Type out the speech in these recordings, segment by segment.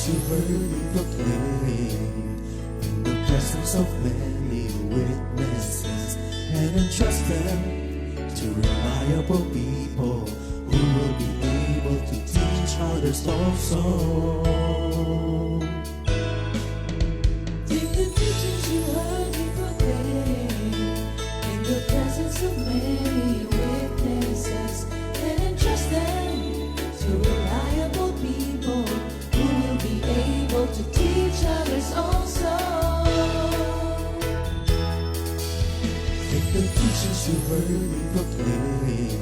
teachings you heard me proclaim in the presence of many witnesses, and entrust them to reliable people who will be able to teach others also. Take the teachings you heard me proclaim in the presence of many witnesses, and entrust them to reliable people who will be able to teach others also. Take the teachings you heard me proclaim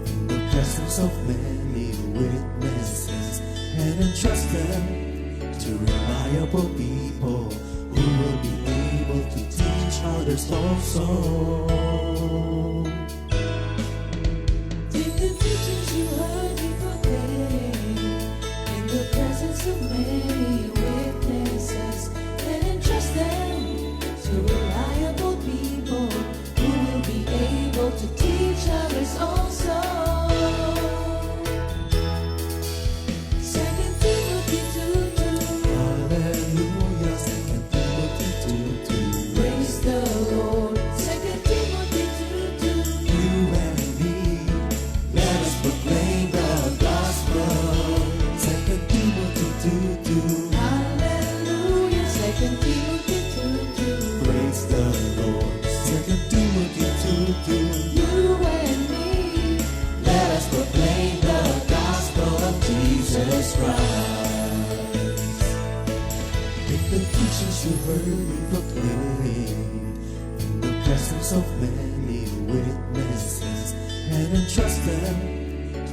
in the presence of many witnesses, and entrust them to reliable people who will be able to teach others also. Take the teachings you heard me proclaim in the presence of many witnesses, and entrust them to reliable people who will be able to teach others also. 2 Timothy 2:2. Hallelujah, 2 Timothy 2:2. Praise the Lord. 2 Timothy 2:2. You and me, let us proclaim the gospel. 2 Timothy 2:2. Hallelujah. 2 Timothy 2:2. Praise the Lord. 2 Timothy 2:2. You and me, Let us proclaim the gospel of Jesus Christ. Take the teachings you heard me proclaim in the presence of many witnesses, and entrust them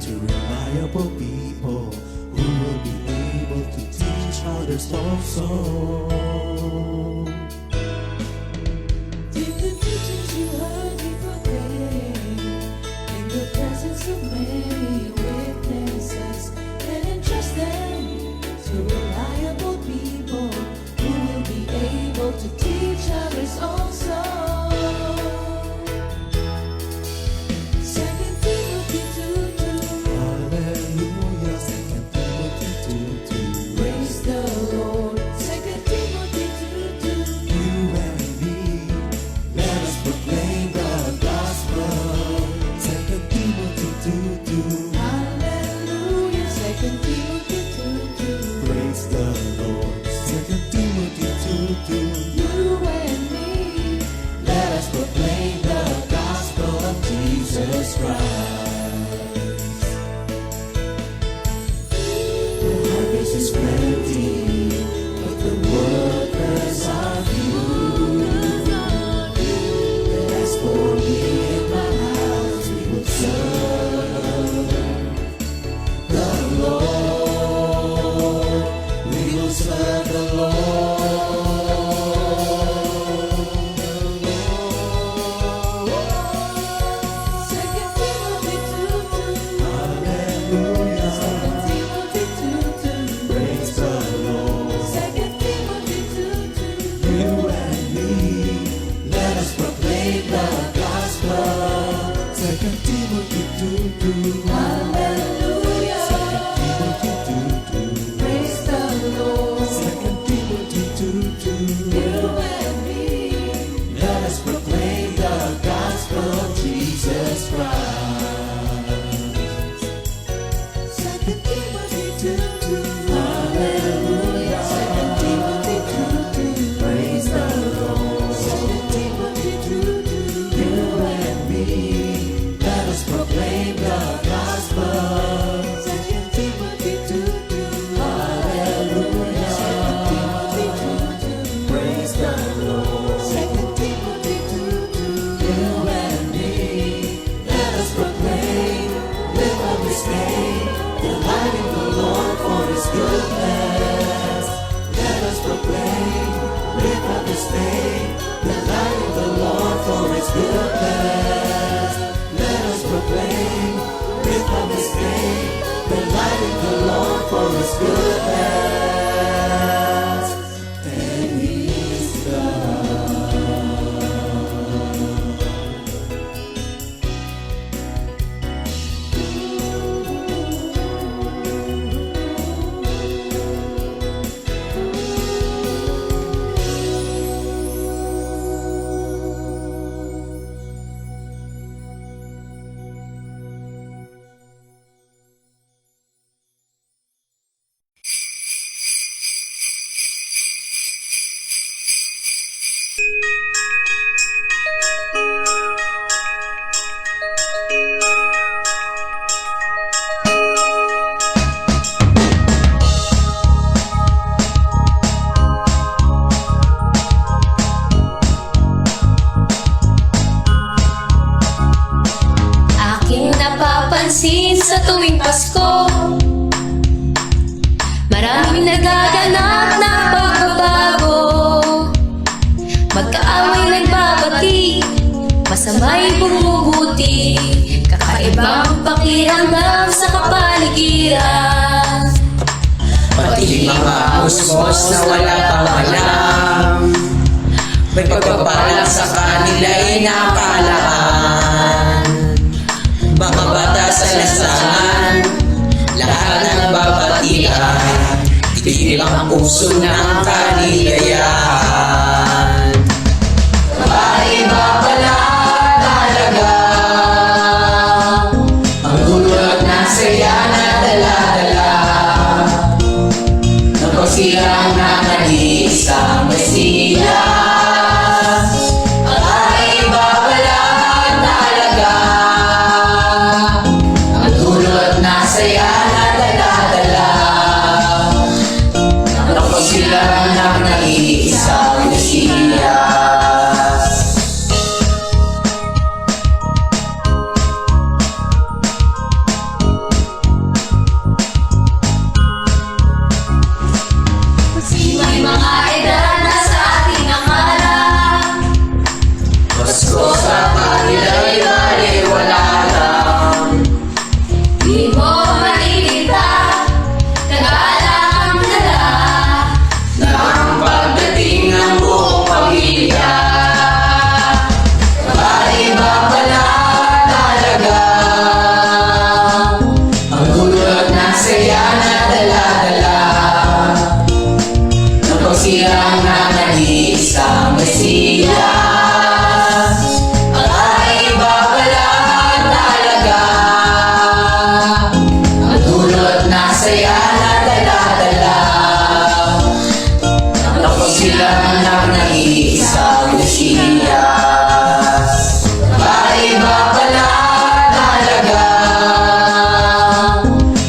to reliable people who will be able to teach others also. take the teachings you heard me proclaim in the presence of many witnesses, and entrust them to reliable people who will be able to teach others also. 2 Timothy 2:2. Hallelujah, 2 Timothy 2:2. Praise the Lord. 2 Timothy 2:2. You and me, let us proclaim the gospel. 2 Timothy 2:2. Hallelujah. 2 Timothy 2:2. Praise the Lord. 2 Timothy 2:2. You and me, Let us proclaim the gospel of Jesus Christ. The harvest is plenty, but the workers are few. And as for me and my house, we will serve the Lord. We will serve the Lord. 2 Timothy 2:2. Hallelujah. 2 Timothy 2:2. Praise the Lord. 2 Timothy 2:2. You and me, let us proclaim the gospel. 2 Timothy 2:2. Hallelujah. 2 Timothy 2:2. Praise the Lord. 2 Timothy 2:2. You and me, Let us proclaim the gospel of Jesus Christ. 2 Timothy 2:2. Hallelujah. 2 Timothy 2:2. Praise the Lord. 2 Timothy 2:2. You and me, let us proclaim the gospel. 2 Timothy 2:2. Hallelujah. 2 Timothy 2:2. Praise the Lord. 2 Timothy 2:2. You and me, let us proclaim, lift up His name, delighting the Lord for His goodness. Let us proclaim, lift up His name, delighting the Lord for His goodness. Let us proclaim, lift up His name, delighting the Lord for His goodness. And He's God. Pasko. Maraming nagaganap na pagbabago. Magkaaway nagbabati, masama'y bumubuti. Kakaibang pakiramdam sa kapaligiran. Pati mga musmos na wala pang alam, may pagpapala sa kanila'y nakalaan. Mga bata sa lasangan, lahat ng babatian, itigil ang puso ng kaligayahan. Iba pala talaga ang dulot ng saya na dala-dala. Siyang nag-iisang Mesiyas, iba pala talaga ang dulot na saya na dala-dala. Ako silang nag-iisang Mesiyas. May mga edad na sa ating akala, Pasko sa kanila'y baliwala lang. di mo makikita, tagalang ang dala. Na ang pagdating ng buong pamilya, iba pala talaga ang dulot ng saya na dala-dala. Siyang nag-iisang Mesiyas, iba pala talaga ang dulot na saya na dala-dala. Ako silang nag-iisang Mesiyas, iba pala talaga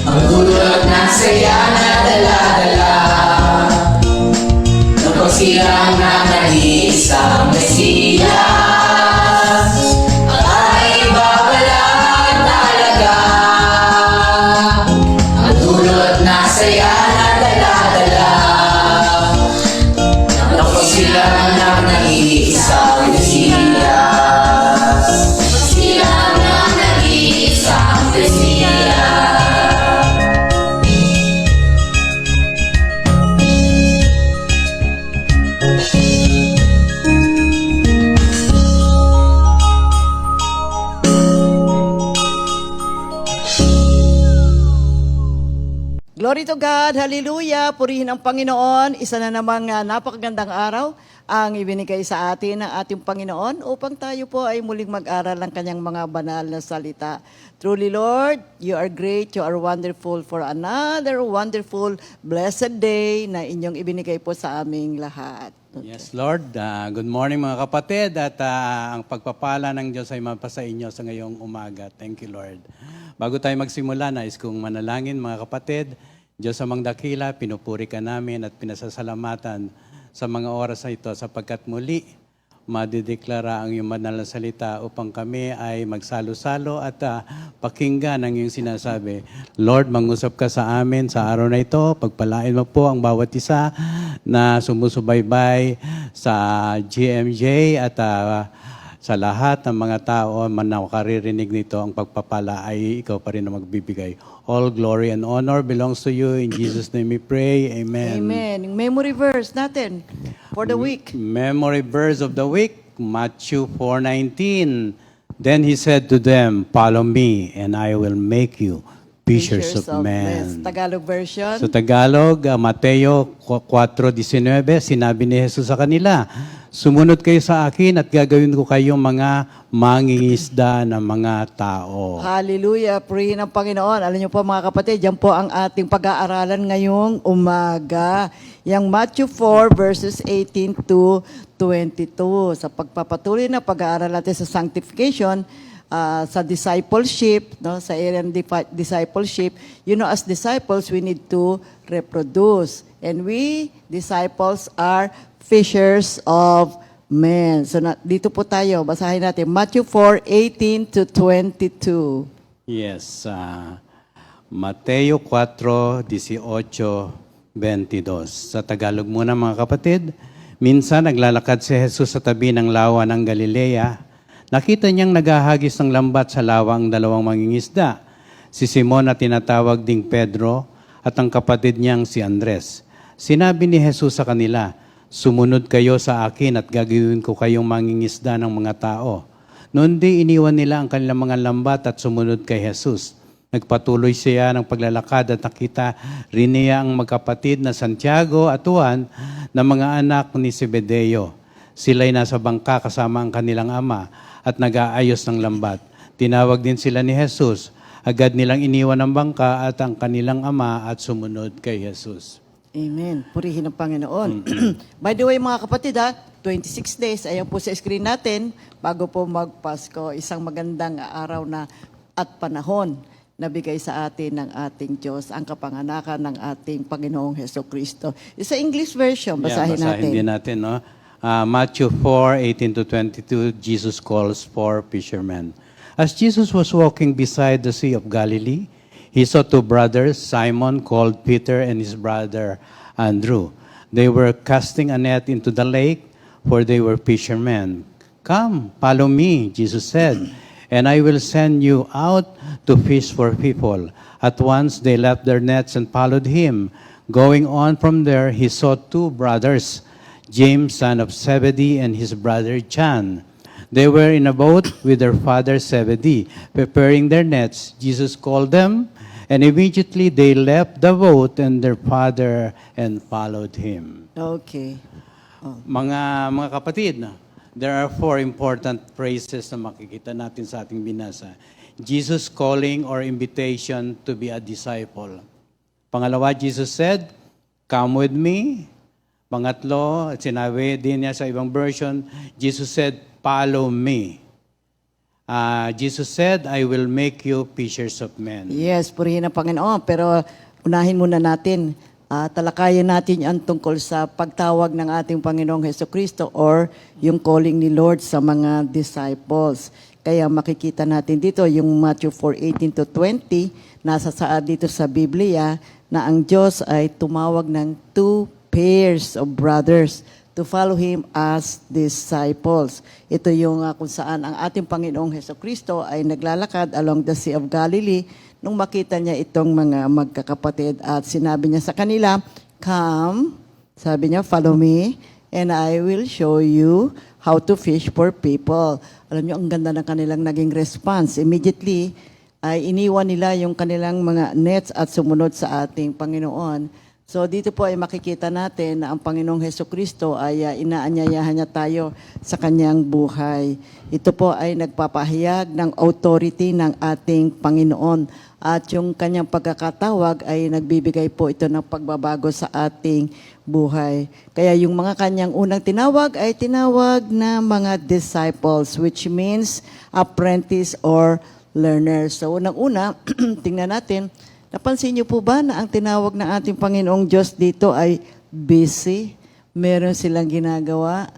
ang dulot na saya na dala-dala. Siyang nag-iisang Mesiyas, iba pala talaga ang dulot na saya na dala-dala. Ako silang nag-iisang Mesiyas. Silang nag-iisang Mesiyas. Glory to God, hallelujah, purihin ang Panginoon. Isa na namang napakagandang araw ang ibinigay sa atin ng ating Panginoon upang tayo po ay muling mag-aral ng kanyang mga banal na salita. Truly, Lord, you are great, you are wonderful for another wonderful, blessed day na inyong ibinigay po sa aming lahat. Yes, Lord. Good morning mga kapatid at ang pagpapala ng Diyos ay mapasa inyo sa ngayong umaga. Thank you, Lord. Bago tayo magsimula, nais kong manalangin mga kapatid. Diyos amang dakila, pinupuri ka namin at pinasasalamatan sa mga oras na ito sapagkat muli madideklara ang iyong banal na salita upang kami ay magsalo-salo at pakinggan ang iyong sinasabi. Lord, mangusap ka sa amin sa araw na ito. Pagpalain mo po ang bawat isa na sumusubaybay sa GMJ at sa lahat ng mga tao man na makaririnig nito, ang pagpapala ay ikaw pa rin na magbibigay. All glory and honor belongs to you. In Jesus' name we pray. Amen. Amen. Yung memory verse natin for the week. Memory verse of the week, Matthew 4:19. Then he said to them, "Follow me, and I will make you fishers of men." Tagalog version. Sa Tagalog, Mateo 4:19, sinabi ni Jesus sa kanila, "Sumunod kayo sa akin at gagawin ko kayong mga mangingisda ng mga tao." Hallelujah. Purihin ang Panginoon. Alam niyo po mga kapatid, yan po ang ating pag-aaralan ngayong umaga. Yang Matthew 4 verses 18 to 22. Sa pagpapatuloy na pag-aaral natin sa sanctification, sa discipleship, no, sa area ng discipleship, as disciples, we need to reproduce. And we, disciples, are fishers of men. So dito po tayo, basahin natin. Matthew 4:18 to 22. Yes. Mateo 4:18-22. Sa Tagalog muna mga kapatid. Minsan naglalakad si Jesus sa tabi ng lawa ng Galilea. Nakita niyang naghahagis ng lambat sa lawa ang dalawang mangingisda, si Simon na tinatawag ding Pedro at ang kapatid niyang si Andres. Sinabi ni Jesus sa kanila, "Sumunod kayo sa akin at gagawin ko kayong mangingisda ng mga tao." Noon di iniwan nila ang kanilang mga lambat at sumunod kay Jesus. Nagpatuloy siya ng paglalakad at nakita rin niya ang magkapatid na Santiago at Juan na mga anak ni Zebedeo. Sila'y nasa bangka kasama ang kanilang ama at nag-aayos ng lambat. Tinawag din sila ni Jesus. Agad nilang iniwan ang bangka at ang kanilang ama at sumunod kay Jesus. Amen. Purihin ang Panginoon. By the way, mga kapatid, 26 days, ayan po sa screen natin, bago po magpasko, isang magandang araw na at panahon na bigay sa atin ng ating Diyos, ang kapanganakan ng ating Panginoong Hesukristo. Sa English version, basahin natin. Basahin din natin, no? Matthew 4:18-22, Jesus calls for fishermen. As Jesus was walking beside the Sea of Galilee, he saw two brothers, Simon called Peter and his brother Andrew. They were casting a net into the lake, for they were fishermen. "Come, follow me," Jesus said, "and I will send you out to fish for people." At once they left their nets and followed him. Going on from there, he saw two brothers, James, son of Zebedee, and his brother John. They were in a boat with their father Zebedee, preparing their nets. Jesus called them, and immediately they left the boat and their father and followed him. Okay. Mga kapatid, there are four important phrases na makikita natin sa ating binasa. Jesus calling or invitation to be a disciple. Pangalawa, Jesus said, "Come with me." Pangatlo, sinabi din niya sa ibang version, Jesus said, "Follow me." Jesus said, "I will make you fishers of men." Yes, purihin ang Panginoon. Pero unahin muna natin, talakayan natin ang tungkol sa pagtawag ng ating Panginoong Hesukristo or yung calling ni Lord sa mga disciples. Kaya makikita natin dito yung Matthew 4:18-20, nasa saad dito sa Biblia na ang Diyos ay tumawag ng two pairs of brothers to follow Him as disciples. Ito yung kung saan ang ating Panginoong Hesukristo ay naglalakad along the Sea of Galilee nung makita niya itong mga magkakapatid at sinabi niya sa kanila, "Come," sabi niya, "follow me, and I will show you how to fish for people." Alam niyo, ang ganda ng kanilang naging response. Immediately, ay iniwan nila yung kanilang mga nets at sumunod sa ating Panginoon. So dito po ay makikita natin na ang Panginoong Hesukristo ay inaanyayahan niya tayo sa kanyang buhay. Ito po ay nagpapahayag ng authority ng ating Panginoon. At yung kanyang pagkakatawag ay nagbibigay po ito ng pagbabago sa ating buhay. Kaya yung mga kanyang unang tinawag ay tinawag na mga disciples, which means apprentice or learner. So unang-una, tingnan natin, napansin niyo po ba na ang tinawag ng ating Panginoong Diyos dito ay busy? Meron silang ginagawa.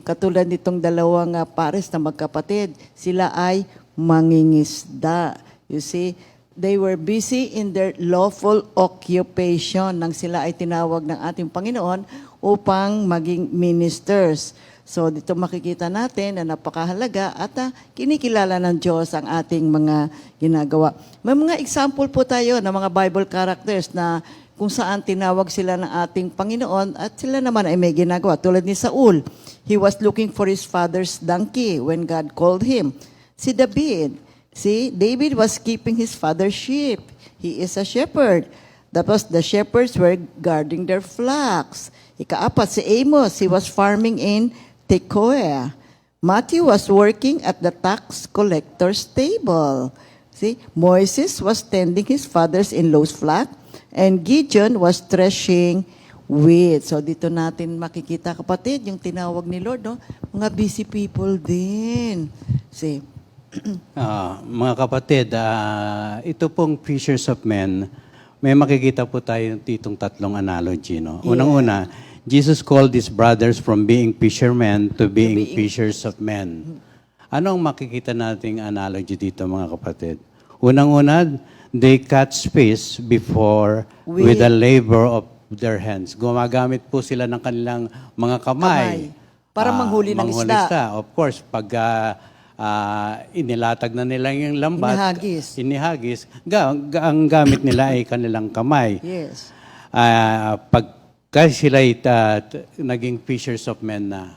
Katulad nitong dalawang pares na magkapatid, sila ay mangingisda. You see, they were busy in their lawful occupation nang sila ay tinawag ng ating Panginoon upang maging ministers. So dito makikita natin na napakahalaga at kinikilala ng Diyos ang ating mga ginagawa. May mga example po tayo ng mga Bible characters na kung saan tinawag sila ng ating Panginoon at sila naman ay may ginagawa. Tulad ni Saul, he was looking for his father's donkey when God called him. Si David, David was keeping his father's sheep. He is a shepherd. Tapos the shepherds were guarding their flocks. Ikaapat, si Amos, he was farming in Tekoa. Matthew was working at the tax collector's table. Moses was tending his father's-in-law's flock, and Gideon was threshing wheat. So dito natin makikita, kapatid, yung tinawag ni Lord, no? Mga busy people din. Mga kapatid, ito pong fishers of men, may makikita po tayo ditong tatlong analogy. No? Unang-una, Jesus called these brothers from being fishermen to being fishers of men. Ano ang makikita nating analogy dito, mga kapatid? Unang-una, they catch fish before with the labor of their hands. Gumagamit po sila ng kanilang mga kamay. Para manghuli ng isda. Of course, pag inilatag na nila yung lambat, inihagis, ang gamit nila ay kanilang kamay. Yes. Pagka sila'y naging fishers of men na,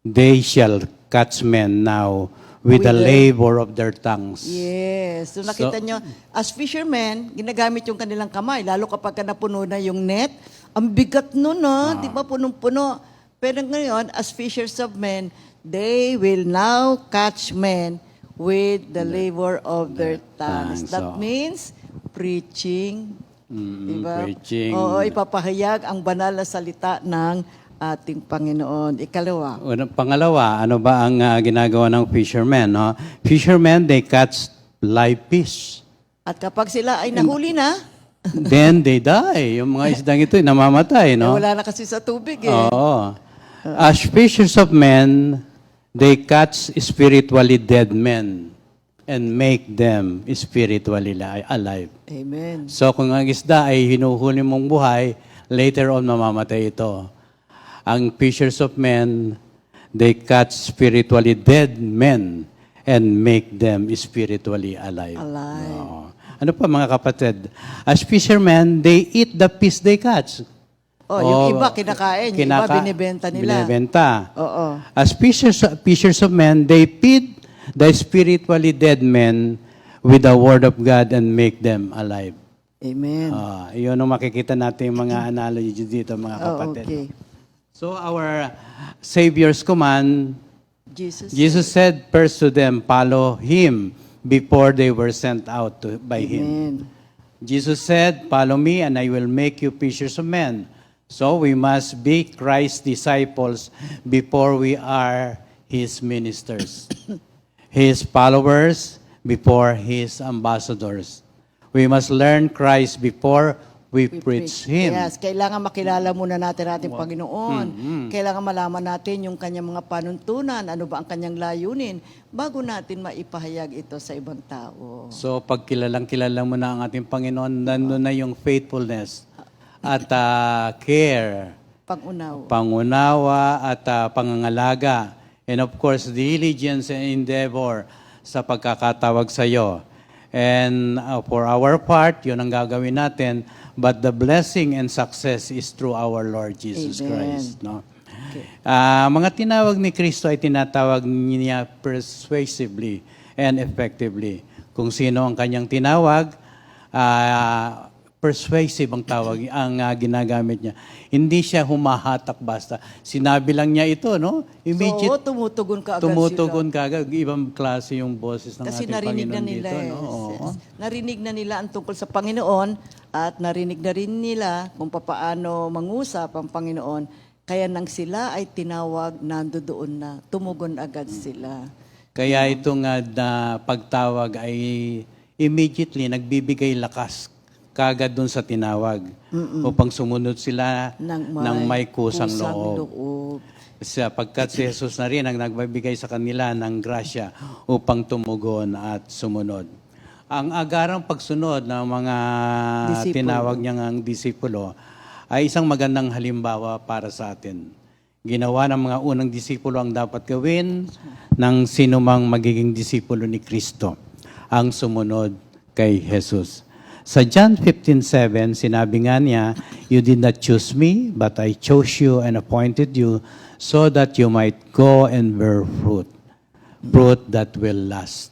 they shall catch men now with the labor of their tongues. Yes. So nakita nyo, as fishermen, ginagamit yung kanilang kamay, lalo kapag napuno na yung net. Ang bigat nun, no? Di ba, punong-puno. Pero ngayon, as fishers of men, they will now catch men with the labor of their tongues. That means preaching. Diba? Preaching. Oo, ipapahayag ang banal na salita ng ating Panginoon. Ikalawa. Pangalawa, ano ba ang ginagawa ng fishermen? No? Fishermen, they catch live fish. At kapag sila ay nahuli na, then they die. Yung mga isdang ito, namamatay. No? wala na kasi sa tubig eh. Oo. As fishers of men, they catch spiritually dead men and make them spiritually alive. Amen. So kung ang isda ay hinuhuli mong buhay, later on mamamatay ito. Ang fishers of men, they catch spiritually dead men and make them spiritually alive. Oo. Ano pa mga kapatid? As fishermen, they eat the fish they catch. Yung iba kinakain, yung iba binibenta nila. Binibenta. Oo. As fishers of men, they feed the spiritually dead men with the word of God and make them alive. Amen. Iyon ang makikita natin yung mga analogy dito, mga kapatid. Okay. So our Savior's command, Jesus said first to them, follow Him before they were sent out by Him. Amen. Jesus said, follow me and I will make you fishers of men. So we must be Christ's disciples before we are His ministers. His followers before His ambassadors. We must learn Christ before we preach Him. Yes, kailangan makilala muna natin ating Panginoon. Kailangan malaman natin yung kanyang mga panuntunan, ano ba ang kanyang layunin, bago natin maipahayag ito sa ibang tao. So pag kilala mo na ang ating Panginoon, nandun na yung faithfulness at care, pangunawa at pangangalaga. And of course, diligence and endeavor sa pagkakatawag sa iyo. And for our part, yun ang gagawin natin. But the blessing and success is through our Lord Jesus Christ. No? Okay. Mga tinawag ni Kristo ay tinatawag niya persuasively and effectively. Kung sino ang kanyang tinawag, persuasive ang tawag, ang ginagamit niya. Hindi siya humahatak basta. Sinabi lang niya ito, no? Immediate. So, tumutugon ka agad Tumutugon ka agad. Ibang klase yung boses ng kasi ating narinig Panginoon na nila dito. eh. No? Narinig na nila ang tungkol sa Panginoon at narinig na rin nila kung paano mangusap ang Panginoon. Kaya nang sila ay tinawag, nandoon na, tumugon agad sila. Kaya itong pagtawag ay immediately nagbibigay lakas kagad dun sa tinawag upang sumunod sila ng may kusang loob. Pagkat si Jesus na rin ang nagbibigay sa kanila ng grasya upang tumugon at sumunod. Ang agarang pagsunod ng mga tinawag niyang disipulo ay isang magandang halimbawa para sa atin. Ginawa ng mga unang disipulo ang dapat gawin ng sinumang magiging disipulo ni Kristo, ang sumunod kay Jesus. Sa John 15:7, sinabi nga niya, you did not choose me, but I chose you and appointed you so that you might go and bear fruit, fruit that will last.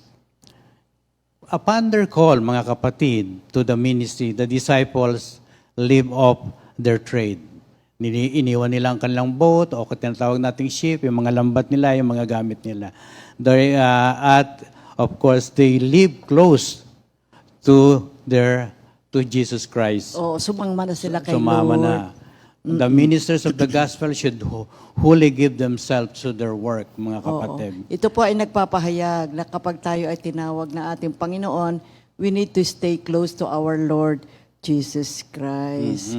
Upon their call, mga kapatid, to the ministry, the disciples leave off their trade. Iniwan nila ang kanilang boat o tinatawag nating ship, yung mga lambat nila, yung mga gamit nila. At of course, they live close to Jesus Christ. Sumama na sila kay Sumama Lord. na. The ministers of the gospel should wholly give themselves to their work, mga kapatid. Ito po ay nagpapahayag na kapag tayo ay tinawag na ating Panginoon, we need to stay close to our Lord Jesus Christ.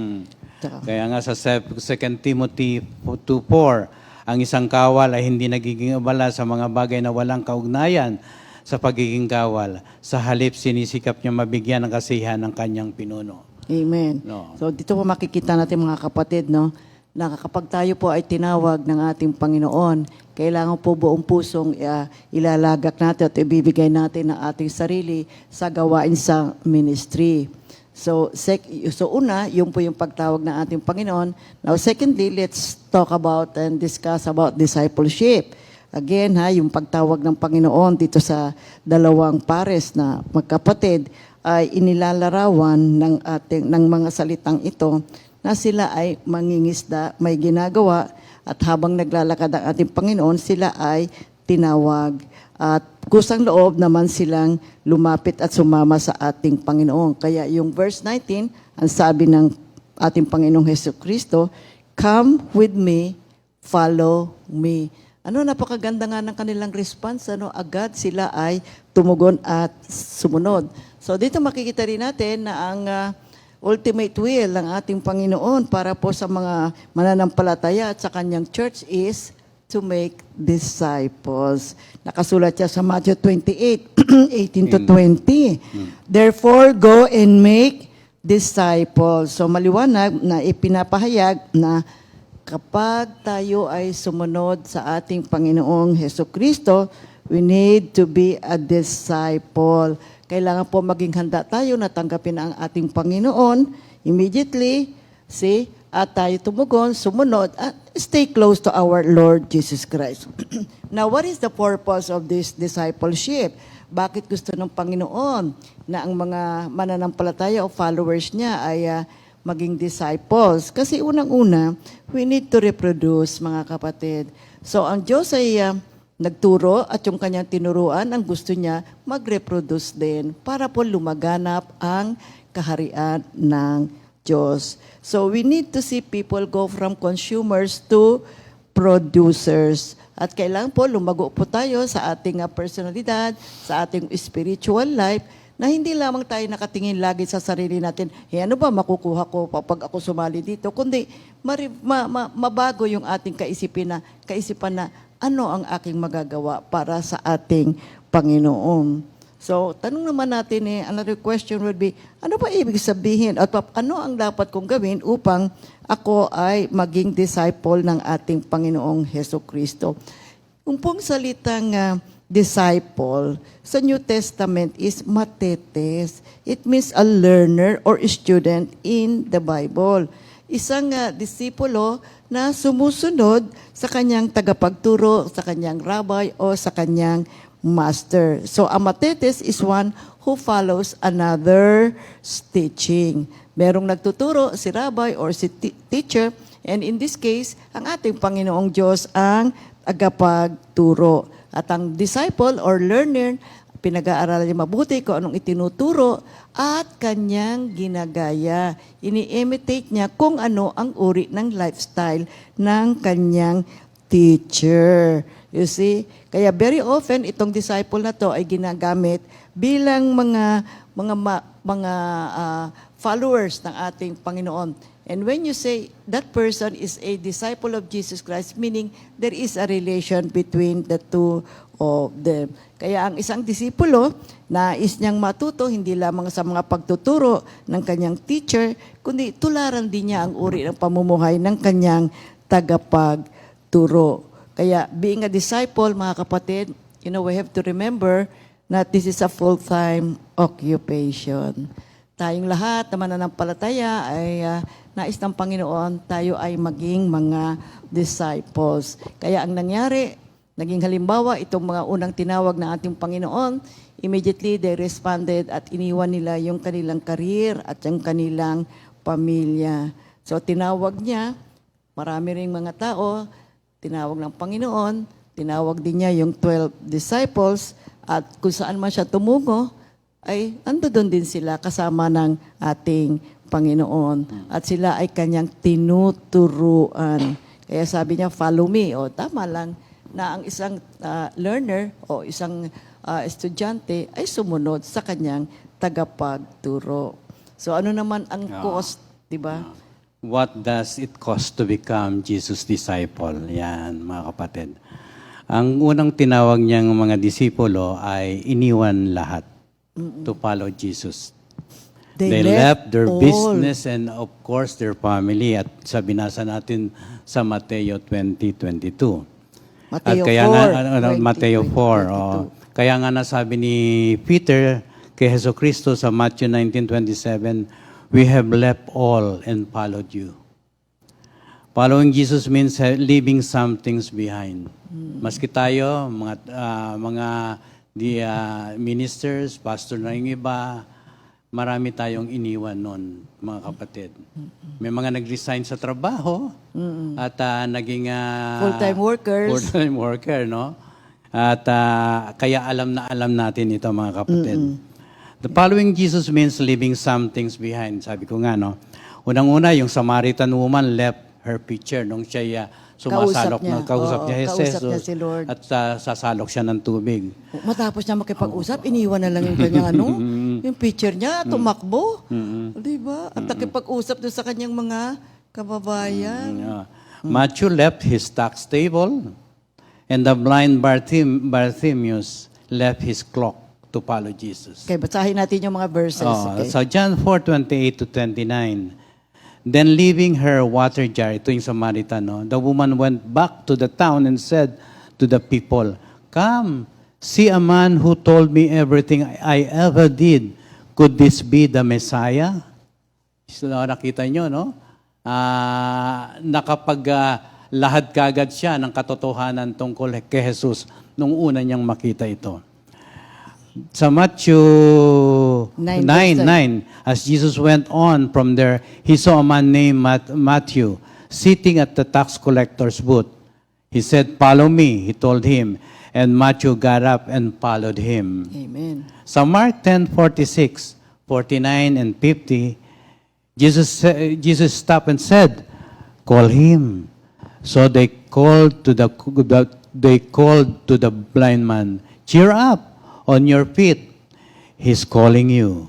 Kaya nga sa 2 Timothy 2:4, ang isang kawal ay hindi nagiging abala sa mga bagay na walang kaugnayan sa pagiging kawal. Sa halip, sinisikap niya mabigyan ng kasiyahan ng kanyang pinuno. Amen. No. So dito po makikita natin mga kapatid, no, na kapag tayo po ay tinawag ng ating Panginoon, kailangan po buong pusong ilalagak natin at ibibigay natin ang ating sarili sa gawain sa ministry. So una, yun po yung pagtawag ng ating Panginoon. Now secondly, let's talk about and discuss about discipleship. Again, yung pagtawag ng Panginoon dito sa dalawang pares na magkapatid ay inilalarawan ng mga salitang ito na sila ay mangingisda, may ginagawa, at habang naglalakad ang ating Panginoon, sila ay tinawag. At kusang loob naman silang lumapit at sumama sa ating Panginoon. Kaya yung verse 19, ang sabi ng ating Panginoong Hesukristo, "Come with me, follow me." Napakaganda nga ng kanilang response. Agad sila ay tumugon at sumunod. So dito makikita rin natin na ang ultimate will ng ating Panginoon para po sa mga mananampalataya at sa kanyang church is to make disciples. Nakasulat siya sa Matthew 28, 18 to 20. Therefore, go and make disciples. So maliwanag na ipinapahayag na kapag tayo ay sumunod sa ating Panginoong Hesukristo, we need to be a disciple. Kailangan po maging handa tayo na tanggapin ang ating Panginoon immediately, at tayo tumugon, sumunod, at stay close to our Lord Jesus Christ. Now, what is the purpose of this discipleship? Bakit gusto ng Panginoon na ang mga mananampalataya o followers niya ay maging disciples? Kasi unang-una, we need to reproduce, mga kapatid. So, ang Diyos ay nagturo at yung kanyang tinuruan, ang gusto niya, mag-reproduce din para po lumaganap ang kaharian ng Diyos. So we need to see people go from consumers to producers. At kailangan po lumago po tayo sa ating personalidad, sa ating spiritual life, na hindi lamang tayo nakatingin lagi sa sarili natin, ano ba makukuha ko pag ako sumali dito? Kundi mabago yung ating kaisipan na ano ang aking magagawa para sa ating Panginoon. So, tanong naman natin another question would be, ano ba ibig sabihin at ano ang dapat kong gawin upang ako ay maging disciple ng ating Panginoong Hesukristo? Yung pong salitang disciple sa New Testament is matetes. It means a learner or student in the Bible. Isang disipulo na sumusunod sa kanyang tagapagturo, sa kanyang rabbi o sa kanyang master. So, a matetes is one who follows another's teaching. Merong nagtuturo, si rabbi or si teacher, and in this case, ang ating Panginoong Diyos ang tagapagturo. At ang disciple or learner, pinag-aaralan niya mabuti kung anong itinuturo at kanyang ginagaya. Ini-imitate niya kung ano ang uri ng lifestyle ng kanyang teacher. You see? Kaya very often, itong disciple na to ay ginagamit bilang mga followers ng ating Panginoon. And when you say that person is a disciple of Jesus Christ, meaning there is a relation between the two of them. Kaya ang isang disipulo, nais niyang matuto hindi lamang sa mga pagtuturo ng kanyang teacher, kundi tularan din niya ang uri ng pamumuhay ng kanyang tagapagturo. Kaya being a disciple, mga kapatid, we have to remember that this is a full-time occupation. Tayong lahat na mananampalataya ay nais ng Panginoon, tayo ay maging mga disciples. Kaya ang nangyari, naging halimbawa, itong mga unang tinawag ng ating Panginoon, immediately they responded at iniwan nila yung kanilang career at yung kanilang pamilya. So tinawag niya, marami ring mga tao, tinawag ng Panginoon, tinawag din niya yung 12 disciples, at kung saan man siya tumungo, ay andoon din sila kasama ng ating Panginoon. At sila ay kanyang tinuturuan. Kaya sabi niya, follow me. O tama lang na ang isang learner o isang estudyante ay sumunod sa kanyang tagapagturo. So ano naman ang cost, di ba? What does it cost to become Jesus' disciple? Yan, mga kapatid. Ang unang tinawag niyang mga disipulo ay iniwan lahat to follow Jesus. They left their all. business and of course their family at sa binasa natin sa Mateo 20:22. At Mateo kaya 4, nga, 20, Mateo 4, 22. kaya nga nasabi ni Peter kay Hesus Kristo sa Matthew 19:27, we have left all and followed you. Following Jesus means leaving some things behind. Maski tayo, mga ministers, pastor na yung iba, marami tayong iniwan nun, mga kapatid. May mga nag-resign sa trabaho at naging Full-time workers. Full-time worker, no? At kaya alam natin ito, mga kapatid. The following Jesus means leaving some things behind. Sabi ko nga, no? Unang-una, yung Samaritan woman left her pitcher nung siya sumasalok na kausap niya kausap niya si Lord. at sasalok siya ng tubig. Matapos niya makipag-usap, iniwan na lang yung kanyang yung picture niya, tumakbo. Di ba? At nakipag-usap doon sa kanyang mga kababayan. Matthew left his tax table and the blind Bartimaeus left his cloak to follow Jesus. Okay, basahin natin yung mga verses. Okay. So John 4:28 to 29. Then leaving her water jar, ito yung Samaritan, no? The woman went back to the town and said to the people, come, see a man who told me everything I ever did. Could this be the Messiah? So, nakita nyo, no? Nakapag-lahad kagad siya ng katotohanan tungkol kay Jesus nung una niyang makita ito. Sa Matthew 9:9, as Jesus went on from there, he saw a man named Matthew sitting at the tax collector's booth. He said, follow me, he told him. And Matthew got up and followed him. Amen. Sa Mark 10:46, 49, and 50, Jesus stopped and said, call him. So they called to the blind man, cheer up. On your feet, he's calling you.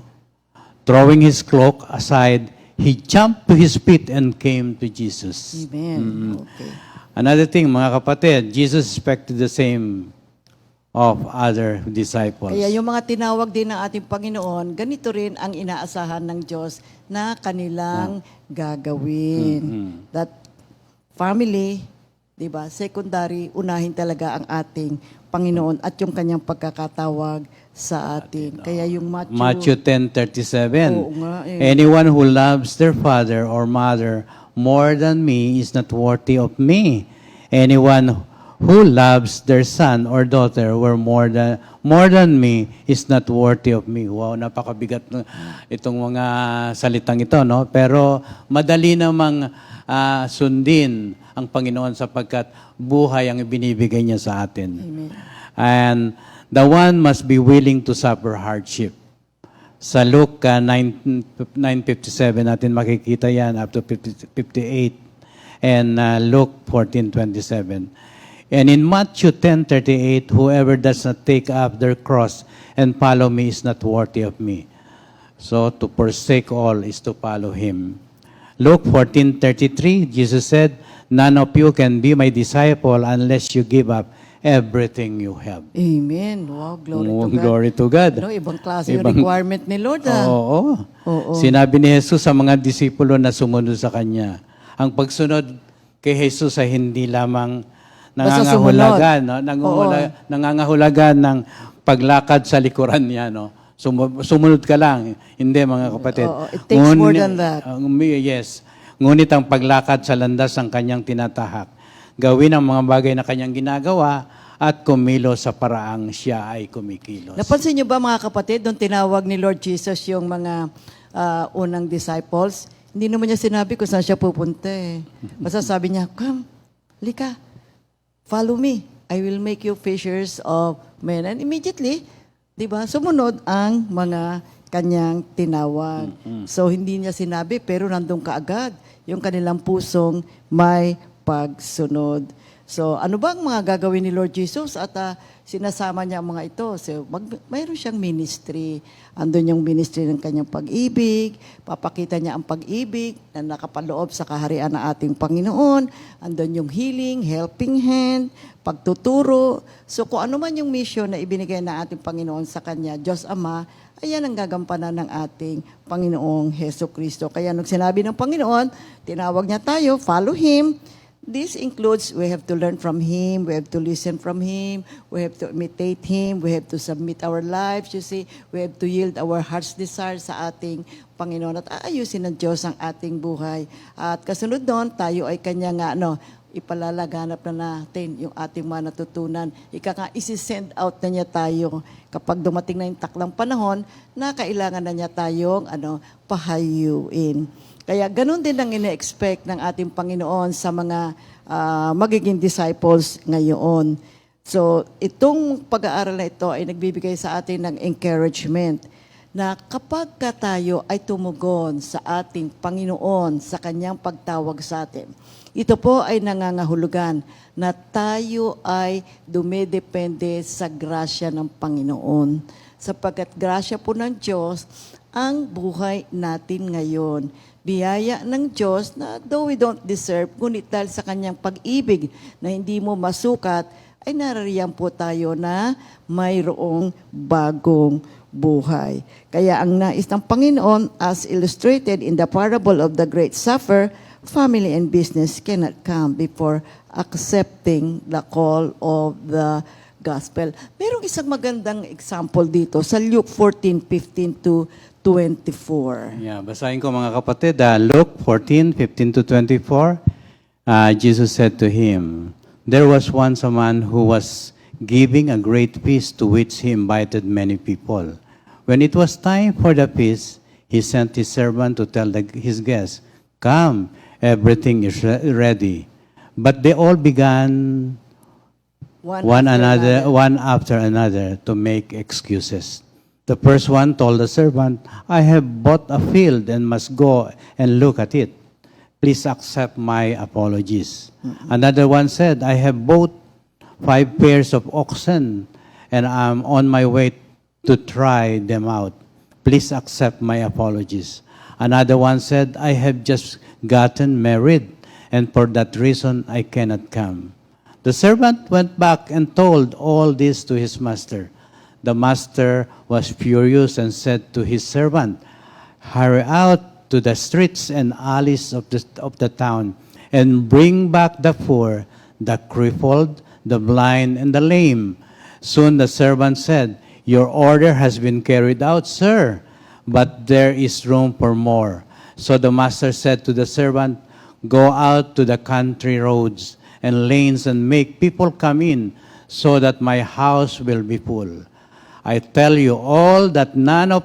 Throwing his cloak aside, he jumped to his feet and came to Jesus. Amen. Okay. Another thing, mga kapatid, Jesus expected the same of other disciples. Kaya yung mga tinawag din ng ating Panginoon, ganito rin ang inaasahan ng Diyos na kanilang gagawin. That family, di ba, secondary, unahin talaga ang ating Panginoon at yung kanyang pagkakatawag sa atin. Kaya yung Matthew 10:37. Oo nga eh. Anyone who loves their father or mother more than me is not worthy of me. Anyone who loves their son or daughter more than me is not worthy of me. Wow, napakabigat itong mga salitang ito, no? Pero madali namang sundin ang Panginoon sapagkat buhay ang ibinibigay niya sa atin. Amen. And the one must be willing to suffer hardship. Sa Luke 9:57 natin makikita yan up to 58 and Luke 14:27. And in Matthew 10:38, whoever does not take up their cross and follow me is not worthy of me. So to forsake all is to follow him. Luke 14:33, Jesus said, none of you can be my disciple unless you give up everything you have. Amen. Wow, glory to God. Glory to God. No, ibang klase yung requirement ni Lord. Oo. Oo. Sinabi ni Jesus sa mga disipulo na sumunod sa Kanya. Ang pagsunod kay Jesus ay hindi lamang nangangahulugan, no? Nangangahulugan ng paglakad sa likuran niya, no? Sumunod ka lang. Hindi, mga kapatid. It takes more than that. Yes. Ngunit ang paglakad sa landas ng kanyang tinatahak, gawin ang mga bagay na kanyang ginagawa at kumilos sa paraang siya ay kumikilos. Napansin niyo ba, mga kapatid, nung tinawag ni Lord Jesus yung mga unang disciples, hindi naman niya sinabi kung saan siya pupunta eh. Basta sabi niya, come, lika, follow me. I will make you fishers of men. And immediately, di ba, sumunod ang mga kanyang tinawag. So, hindi niya sinabi, pero nandun kaagad yung kanilang pusong may pagsunod. So, ano ba ang mga gagawin ni Lord Jesus? At sinasama niya ang mga ito. So, mayroon siyang ministry. Andun yung ministry ng kanyang pag-ibig. Papakita niya ang pag-ibig na nakapaloob sa kaharian ng ating Panginoon. Andun yung healing, helping hand, pagtuturo. So, kung ano man yung mission na ibinigay ng ating Panginoon sa Kanya, Diyos Ama, ayan ang gagampanan ng ating Panginoong Heso Kristo. Kaya nung sinabi ng Panginoon, tinawag niya tayo, follow Him. This includes, we have to learn from Him, we have to listen from Him, we have to imitate Him, we have to submit our lives, you see, we have to yield our heart's desire sa ating Panginoon at aayusin ng Diyos ang ating buhay. At kasunod doon, tayo ay Kanya nga, ipalalaganap na natin yung ating mga natutunan. Ika nga, isi-send out na niya tayo kapag dumating na yung taklang panahon na kailangan na niya tayong pahayuin. Kaya ganun din ang ine-expect ng ating Panginoon sa mga magiging disciples ngayon. So, itong pag-aaral na ito ay nagbibigay sa atin ng encouragement na kapag ka tayo ay tumugon sa ating Panginoon sa Kanyang pagtawag sa atin, ito po ay nangangahulugan na tayo ay dumidepende sa grasya ng Panginoon. Sapagkat grasya po ng Diyos ang buhay natin ngayon. Biyaya ng Diyos na though we don't deserve, ngunit dahil sa Kanyang pag-ibig na hindi mo masukat, ay narariyan po tayo na mayroong bagong buhay. Kaya ang nais ng Panginoon, as illustrated in the parable of the great sufferer, family and business cannot come before accepting the call of the gospel. Merong isang magandang example dito sa Luke 14:15 to 24. Yeah, basahin ko mga kapatid. Luke 14:15 to 24. Jesus said to him, "There was once a man who was giving a great feast to which he invited many people. When it was time for the feast, he sent his servant to tell his guests, 'Come, everything is ready.' But they all began one after another to make excuses. The first one told the servant, 'I have bought a field and must go and look at it. Please accept my apologies.' Another one said, 'I have bought 5 pairs of oxen and I'm on my way to try them out. Please accept my apologies.' Another one said, 'I have just gotten married and for that reason I cannot come.' The servant went back and told all this to his master. The master was furious and said to his servant, 'Hurry out to the streets and alleys of the town and bring back the poor, the crippled, the blind, and the lame.' Soon the servant said, 'Your order has been carried out, sir, but there is room for more.' So the master said to the servant, 'Go out to the country roads and lanes and make people come in so that my house will be full. I tell you all that none of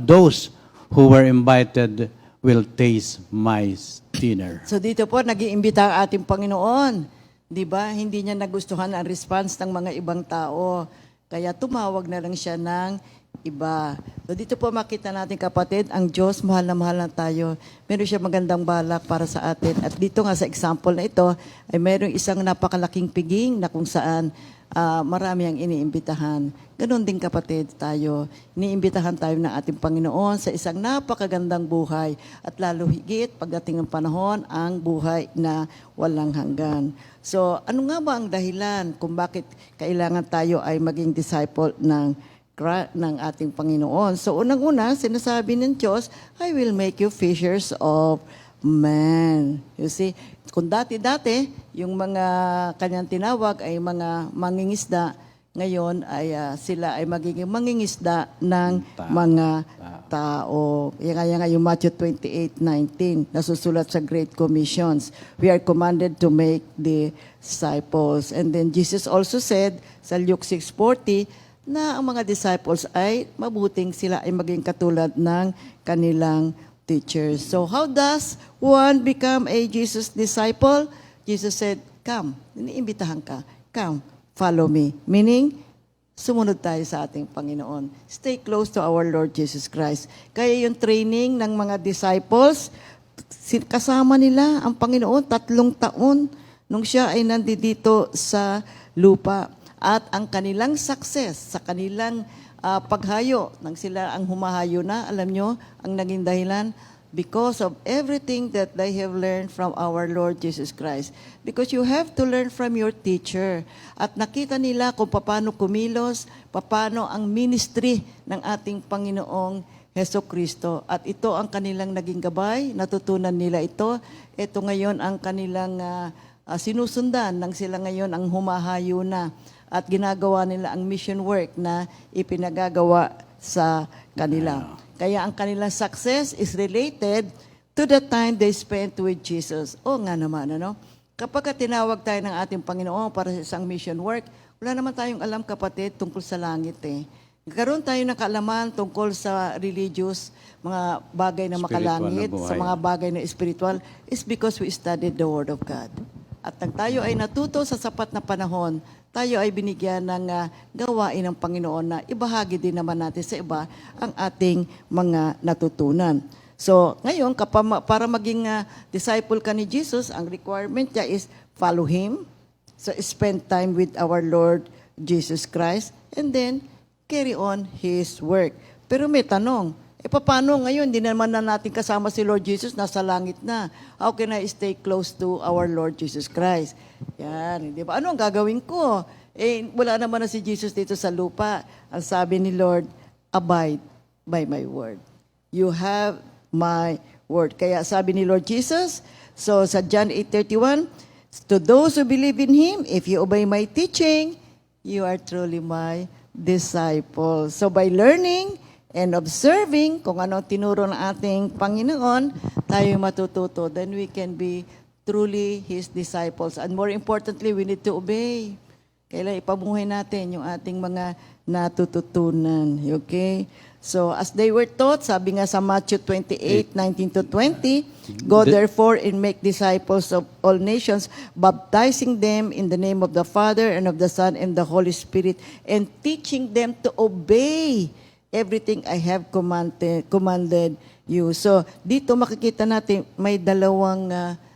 those who were invited will taste my dinner.'" So dito po, nag-iimbita ang ating Panginoon. Di ba? Hindi niya nagustuhan ang response ng mga ibang tao. Kaya tumawag na lang siya ng iba. So dito po makita natin kapatid, ang Diyos, mahal na tayo. Meron siya magandang balak para sa atin. At dito nga sa example na ito, ay meron isang napakalaking piging na kung saan marami ang iniimbitahan. Ganon din kapatid tayo. Iniimbitahan tayo ng ating Panginoon sa isang napakagandang buhay at lalo higit pagdating ng panahon ang buhay na walang hanggan. So ano nga ba ang dahilan kung bakit kailangan tayo ay maging disciple ng ating Panginoon? So unang-una, sinasabi ng Diyos, "I will make you fishers of men." You see, kung dati-dati, yung mga kanyang tinawag ay mga mangingisda, ngayon ay sila ay magiging mangingisda ng mga tao. Kaya nga yung Matthew 28:19, nasusulat sa Great Commissions, we are commanded to make disciples. And then Jesus also said sa Luke 6:40, na ang mga disciples ay mabuting sila ay maging katulad ng kanilang teachers. So how does one become a Jesus disciple? Jesus said, "Come." Iniimbitahan ka. "Come, follow me." Meaning, sumunod tayo sa ating Panginoon. Stay close to our Lord Jesus Christ. Kaya yung training ng mga disciples, kasama nila ang Panginoon 3 taon nung siya ay nandito sa lupa. At ang kanilang success sa kanilang paghayo, nang sila ang humahayo na, alam nyo, ang naging dahilan, because of everything that they have learned from our Lord Jesus Christ. Because you have to learn from your teacher. At nakita nila kung paano kumilos, paano ang ministry ng ating Panginoong Heso Kristo. At ito ang kanilang naging gabay, natutunan nila ito. Ito ngayon ang kanilang sinusundan nang sila ngayon ang humahayo na. At ginagawa nila ang mission work na ipinagagawa sa kanila. Kaya ang kanilang success is related to the time they spent with Jesus. O nga naman, ano? Kapag tinawag tayo ng ating Panginoon para sa isang mission work, wala naman tayong alam, kapatid, tungkol sa langit eh. Nagkaroon tayo ng kaalaman tungkol sa religious, mga bagay na makalangit, sa mga bagay na spiritual, is because we studied the Word of God. At nang tayo ay natuto sa sapat na panahon, tayo ay binigyan ng gawain ng Panginoon na ibahagi din naman natin sa iba ang ating mga natutunan. So, ngayon, para maging disciple ka ni Jesus, ang requirement niya is follow Him. So, spend time with our Lord Jesus Christ and then carry on His work. Pero may tanong, paano ngayon, hindi naman na natin kasama si Lord Jesus, nasa langit na. How can I stay close to our Lord Jesus Christ? Yan, di ba? Ano ang gagawin ko? Wala naman na si Jesus dito sa lupa. Ang sabi ni Lord, abide by my word. You have my word. Kaya sabi ni Lord Jesus, so sa John 8:31, to those who believe in Him, if you obey my teaching, you are truly my disciple. So by learning and observing kung ano tinuro ng ating Panginoon, tayo matututo. Then we can be truly His disciples. And more importantly, we need to obey. Kailangan ipabuhay natin yung ating mga natututunan. Okay? So, as they were taught, sabi nga sa Matthew 28:19-20, go therefore and make disciples of all nations, baptizing them in the name of the Father and of the Son and the Holy Spirit, and teaching them to obey everything I have commanded you. So, dito makikita natin may dalawang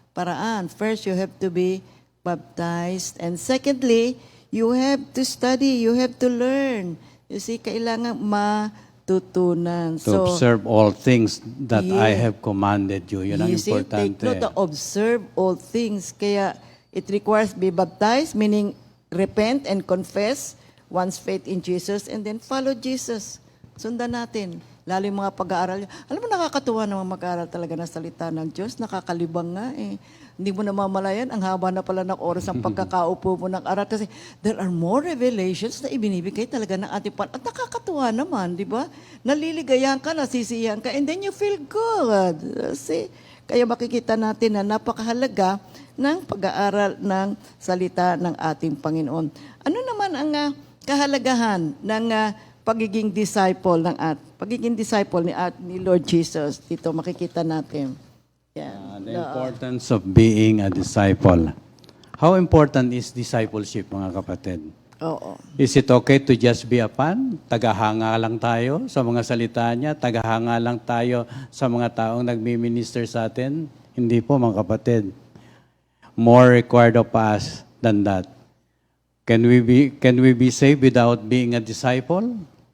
paraan. First, you have to be baptized. And secondly, you have to study. You have to learn. You see, kailangan matutunan. To observe all things that I have commanded you. Yun ang you see, importante. take note to observe all things. Kaya it requires be baptized, meaning repent and confess one's faith in Jesus and then follow Jesus. Sundan natin. Lalo yung mga pag-aaral. Alam mo, nakakatuwa naman mag-aaral talaga ng salita ng Diyos. Nakakalibang nga eh. Hindi mo namamalayan, ang haba na pala ng oras ng pagkakaupo mo ng aral. Kasi there are more revelations na ibinibigay talaga ng ating At nakakatuwa naman, di ba? Naliligayan ka, nasisiyahan ka, and then you feel good. See? Kaya makikita natin na napakahalaga ng pag-aaral ng salita ng ating Panginoon. Ano naman ang kahalagahan ng pagiging disciple ni Lord Jesus? Dito makikita natin. Yan. The importance of being a disciple. How important is discipleship, mga kapatid? Oo. Is it okay to just be a fan? Tagahanga lang tayo sa mga salita niya? Tagahanga lang tayo sa mga taong nagmi-minister sa atin? Hindi po, mga kapatid. More required of us than that. Can we be saved without being a disciple?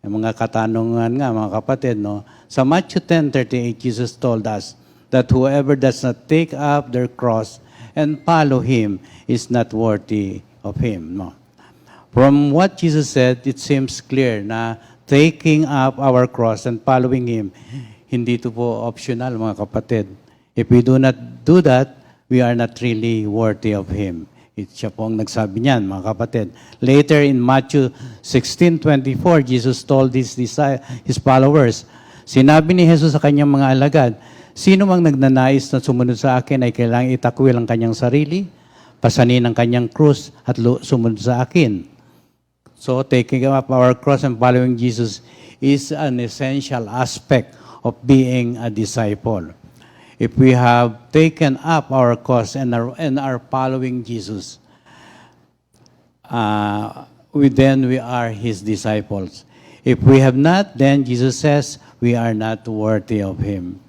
Yung mga katanungan nga, mga kapatid, no? Sa Matthew 10:38, Jesus told us that whoever does not take up their cross and follow Him is not worthy of Him. No? From what Jesus said, it seems clear na taking up our cross and following Him, hindi ito po optional, mga kapatid. If we do not do that, we are not really worthy of Him. Siya po ang nagsabi niyan, mga kapatid. Later in Matthew 16:24, Jesus told His followers, sinabi ni Jesus sa kanyang mga alagad, sino mang nagnanais na sumunod sa akin ay kailangang itakwil ang kanyang sarili, pasanin ang kanyang krus at sumunod sa akin. So taking up our cross and following Jesus is an essential aspect of being a disciple. If we have taken up our cross and are following Jesus, then we are His disciples. If we have not, then Jesus says we are not worthy of Him.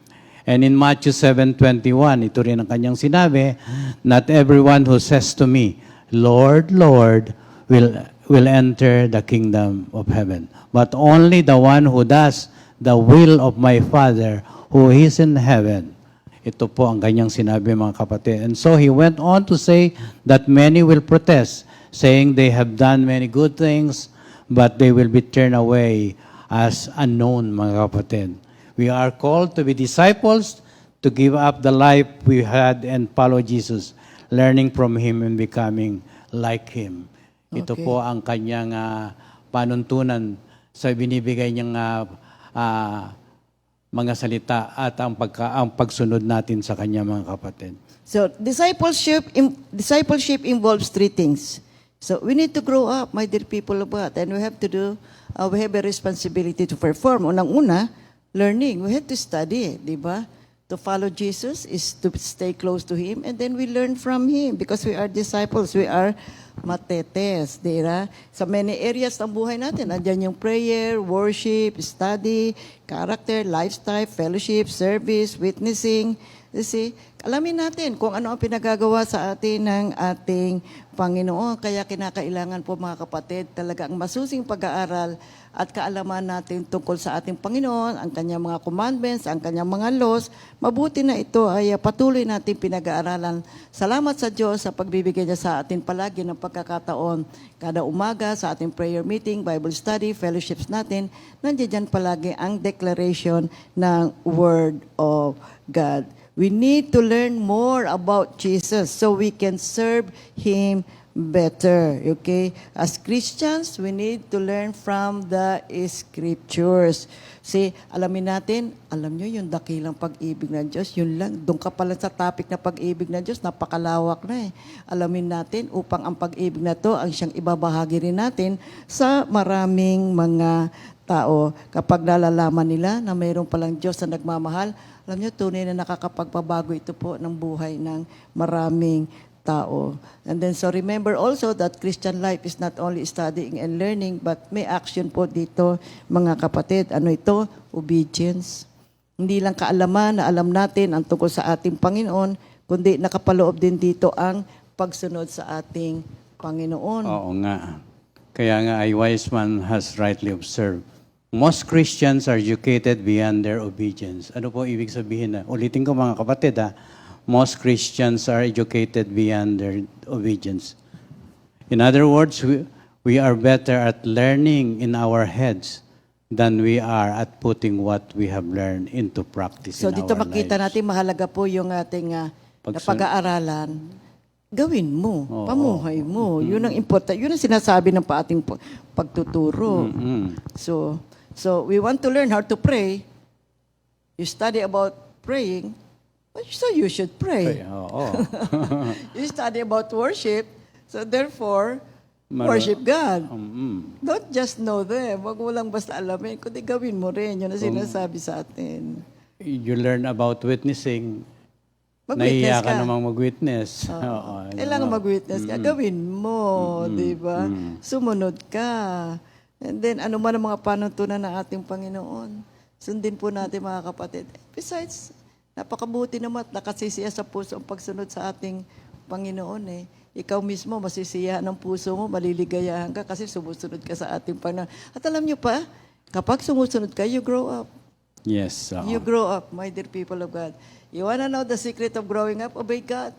And in Matthew 7:21, ito rin ang kanyang sinabi, not everyone who says to me, Lord, Lord, will enter the kingdom of heaven, but only the one who does the will of my Father who is in heaven. Ito po ang kanyang sinabi, mga kapatid. And so he went on to say that many will protest, saying they have done many good things, but they will be turned away as unknown, mga kapatid. We are called to be disciples, to give up the life we had and follow Jesus, learning from Him and becoming like Him. Ito Okay. po ang kanyang panuntunan sa binibigay niyang mga salita at ang pagsunod natin sa kanya, mga kapatid. So, discipleship involves three things. So, we need to grow up, my dear people of God, and we have to we have a responsibility to perform. Unang-una, learning. We have to study, di ba? To follow Jesus is to stay close to Him, and then we learn from Him because we are disciples. We are matetes, di ba? Sa many areas ng buhay natin, andyan yung prayer, worship, study, character, lifestyle, fellowship, service, witnessing. You see, alamin natin kung ano ang pinagagawa sa atin ng ating Panginoon. Kaya kinakailangan po, mga kapatid, talaga ang masusing pag-aaral at kaalaman natin tungkol sa ating Panginoon, ang kanyang mga commandments, ang kanyang mga laws. Mabuti na ito ay patuloy natin pinag-aaralan. Salamat sa Diyos sa pagbibigay niya sa atin palagi ng pagkakataon. Kada umaga sa ating prayer meeting, Bible study, fellowships natin, nandiyan palagi ang declaration ng Word of God. We need to learn more about Jesus so we can serve Him better. Okay? As Christians, we need to learn from the Scriptures. See, alamin natin, alam nyo yung dakilang pag-ibig ng Diyos, yun lang, doon ka pala sa topic na pag-ibig ng Diyos, napakalawak na eh. Alamin natin upang ang pag-ibig na to, ang siyang ibabahagi rin natin sa maraming mga tao. Kapag nalalaman nila na mayroon palang Diyos na nagmamahal, alam nyo, tunay na nakakapagpabago ito po ng buhay ng maraming tao. And then, so remember also that Christian life is not only studying and learning, but may action po dito, mga kapatid. Ano ito? Obedience. Hindi lang kaalaman na alam natin ang tungkol sa ating Panginoon, kundi nakapaloob din dito ang pagsunod sa ating Panginoon. Oo nga. Kaya nga, a wise man has rightly observed. Most Christians are educated beyond their obedience. Ano po ibig sabihin na? Ulitin ko, mga kapatid, most Christians are educated beyond their obedience. In other words, we are better at learning in our heads than we are at putting what we have learned into practice So in dito our makita lives. natin mahalaga po yung ating na pag-aaralan. Gawin mo, Oo. pamuhay mo. Yun ang important. Yun ang sinasabi ng ating pagtuturo. So we want to learn how to pray. You study about praying, so you should pray. Oo. You study about worship, so therefore, worship God. Don't just know them. Huwag mo lang basta alamin, kundi gawin mo rin. Yun ang sinasabi sa atin. You learn about witnessing. Mag-witness Nahiya ka ka. namang mag-witness. Oo. Kailangan mag-witness ka. Gawin mo, di ba? Sumunod ka. And then, ano man ang mga panuntunan ng ating Panginoon, sundin po natin, mga kapatid. Besides, napakabuti naman at nakasisiya sa puso ang pagsunod sa ating Panginoon eh. Ikaw mismo, masisiyahan ng puso mo, maliligayahan ka kasi sumusunod ka sa ating Panginoon. At alam nyo pa, kapag sumusunod ka, you grow up. Yes. oo. You grow up, my dear people of God. You wanna know the secret of growing up? Obey God.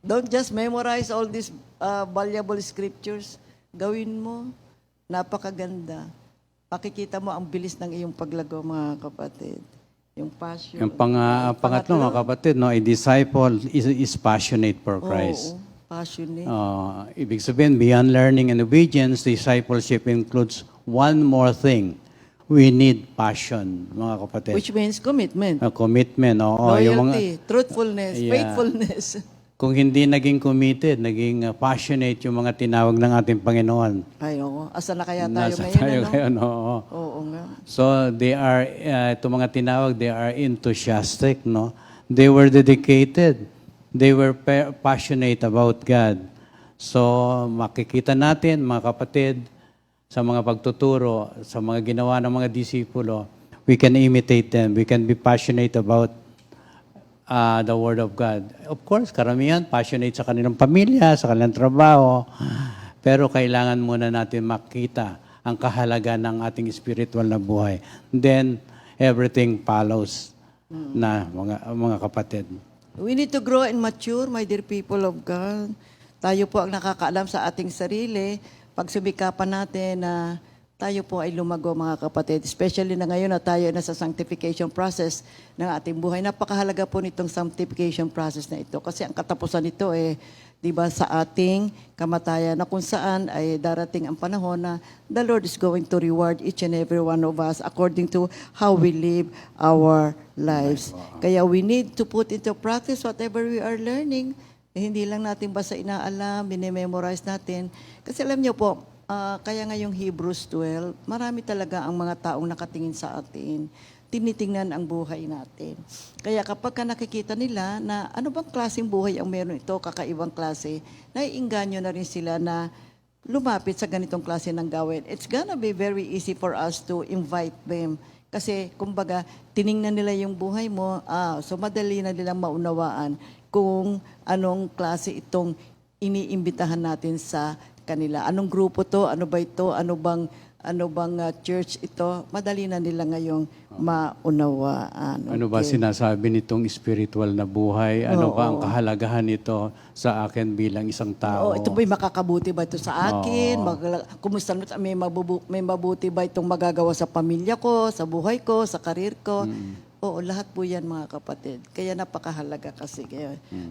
Don't just memorize all these valuable scriptures. Gawin mo. Napakaganda. Pakikita mo ang bilis ng iyong paglago, mga kapatid. Yung passion. Yung pangatlo, mga kapatid, no, a disciple is passionate for Christ. Oo, passionate. Ibig sabihin, beyond learning and obedience, discipleship includes one more thing. We need passion, mga kapatid. Which means commitment. Commitment. Oo, yung Loyalty, truthfulness, Yeah. faithfulness. kung hindi naging committed, naging passionate yung mga tinawag ng ating Panginoon. Ay, oo. Asa na kaya tayo Nasa ngayon, tayo ano? ngayon, oo. Oo nga. So they are, itong mga tinawag, they are enthusiastic, no? They were dedicated. They were passionate about God. So makikita natin, mga kapatid, sa mga pagtuturo, sa mga ginawa ng mga disipulo, we can imitate them. We can be passionate about the Word of God. Of course, karamihan passionate sa kanilang pamilya, sa kanilang trabaho. Pero kailangan muna natin makita ang kahalaga ng ating spiritual na buhay. Then, everything follows na mga kapatid. We need to grow and mature, my dear people of God. Tayo po ang nakakaalam sa ating sarili. Pag sumikapan natin na tayo po ay lumago, mga kapatid. Especially na ngayon na tayo ay nasa sanctification process ng ating buhay. Napakahalaga po nitong sanctification process na ito. Kasi ang katapusan nito di ba, sa ating kamatayan na kung saan ay darating ang panahon na the Lord is going to reward each and every one of us according to how we live our lives. Kaya we need to put into practice whatever we are learning. Hindi lang natin basta inaalam, binememorize natin. Kasi alam niyo po, kaya ngayong Hebrews 12, marami talaga ang mga taong nakatingin sa atin. Tinitingnan ang buhay natin. Kaya kapag nakikita nila na ano bang klaseng buhay ang meron ito, kakaibang klase, naiinganyo na rin sila na lumapit sa ganitong klase ng gawin. It's gonna be very easy for us to invite them. Kasi, kumbaga, tiningnan nila yung buhay mo, so madali na nilang maunawaan kung anong klase itong iniimbitahan natin sa kanila. Anong grupo to? Ano ba ito? Ano bang church ito? Madali na nila ngayong maunawaan. Ano ba sinasabi nitong spiritual na buhay? Ano ba ang kahalagahan nito sa akin bilang isang tao? Ito ba'y makakabuti ba ito sa akin? Kumusta na may mabuti ba itong magagawa sa pamilya ko, sa buhay ko, sa karir ko? Oo, lahat po yan, mga kapatid. Kaya napakahalaga kasi.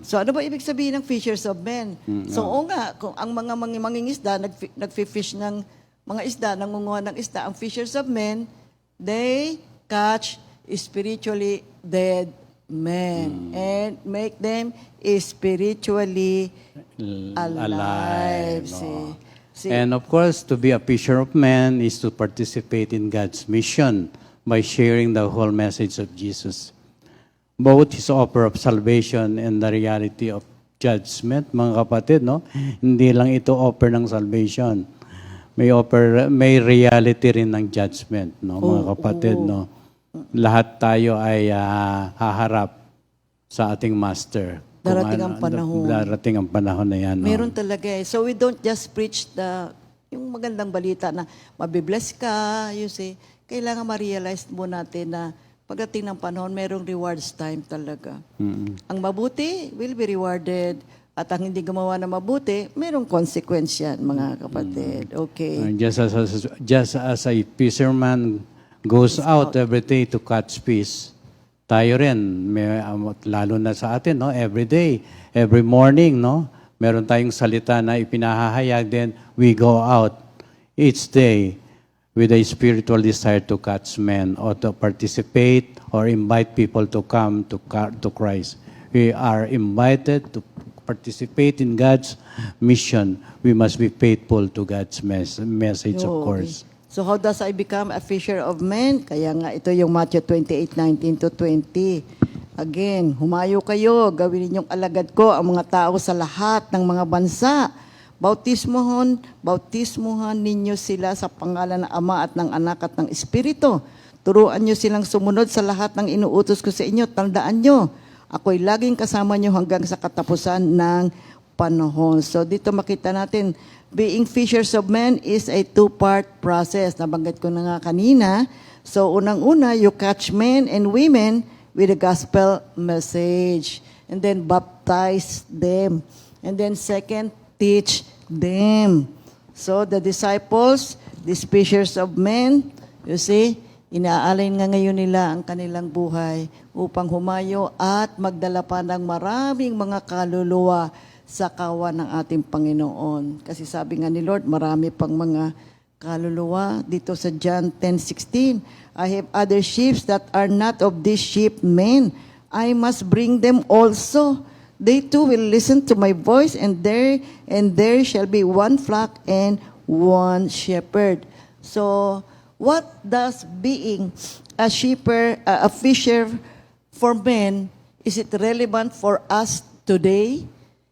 So ano ba ibig sabihin ng fishers of men? So oo nga, kung ang mga mangingisda, nag-fish ng mga isda, nangunguha ng isda, ang fishers of men, they catch spiritually dead men and make them spiritually alive. See? And of course, to be a fisher of men is to participate in God's mission by sharing the whole message of Jesus. Both His offer of salvation and the reality of judgment, mga kapatid, no? Hindi lang ito offer ng salvation. May reality rin ng judgment, no, mga kapatid, no? Lahat tayo ay haharap sa ating master. Darating ang panahon. Darating ang panahon na yan. No? Meron talaga So we don't just preach yung magandang balita na mabibless ka, you see. Kailangan ma-realize mo natin na pagdating ng panahon, merong rewards time talaga. Ang mabuti will be rewarded at ang hindi gumawa na mabuti, merong consequence yan, mga kapatid. Okay. Just as a fisherman goes out every day to catch fish, tayo rin, lalo na sa atin, no? Every day, every morning, no? Meron tayong salita na ipinahahayag, then we go out each day with a spiritual desire to catch men or to participate or invite people to come to Christ. We are invited to participate in God's mission. We must be faithful to God's message, of course. So how does I become a fisher of men? Kaya nga ito yung Matthew 28:19-20. Again, humayo kayo, gawin ninyong alagad ko ang mga tao sa lahat ng mga bansa. Bautismuhan ninyo sila sa pangalan ng Ama at ng Anak at ng Espiritu. Turuan nyo silang sumunod sa lahat ng inuutos ko sa inyo. Tandaan nyo, ako'y laging kasama nyo hanggang sa katapusan ng panahon. So dito makita natin, being fishers of men is a two-part process. Nabanggit ko na nga kanina. So unang-una, you catch men and women with the gospel message. And then baptize them. And then second, teach them. So the disciples, these fishers of men, you see, inaalin nga ngayon nila ang kanilang buhay upang humayo at magdala pa ng maraming mga kaluluwa sa kawan ng ating Panginoon. Kasi sabi nga ni Lord, marami pang mga kaluluwa. Dito sa John 10:16, I have other sheep that are not of this sheep men. I must bring them also. They too will listen to my voice, and there shall be one flock and one shepherd. So, what does being a fisher for men, is it relevant for us today?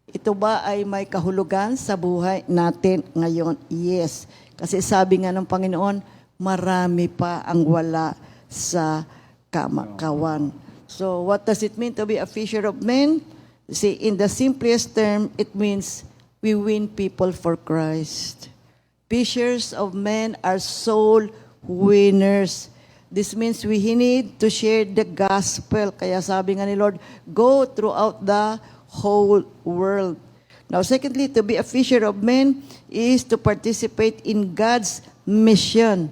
Ito ba ay may kahulugan sa buhay natin ngayon? Yes. Kasi sabi nga ng Panginoon, marami pa ang wala sa kamakawan. So what does it mean to be a fisher of men? See, in the simplest term, it means we win people for Christ. Fishers of men are soul winners. This means we need to share the gospel. Kaya sabi nga ni Lord, go throughout the whole world. Now, secondly, to be a fisher of men is to participate in God's mission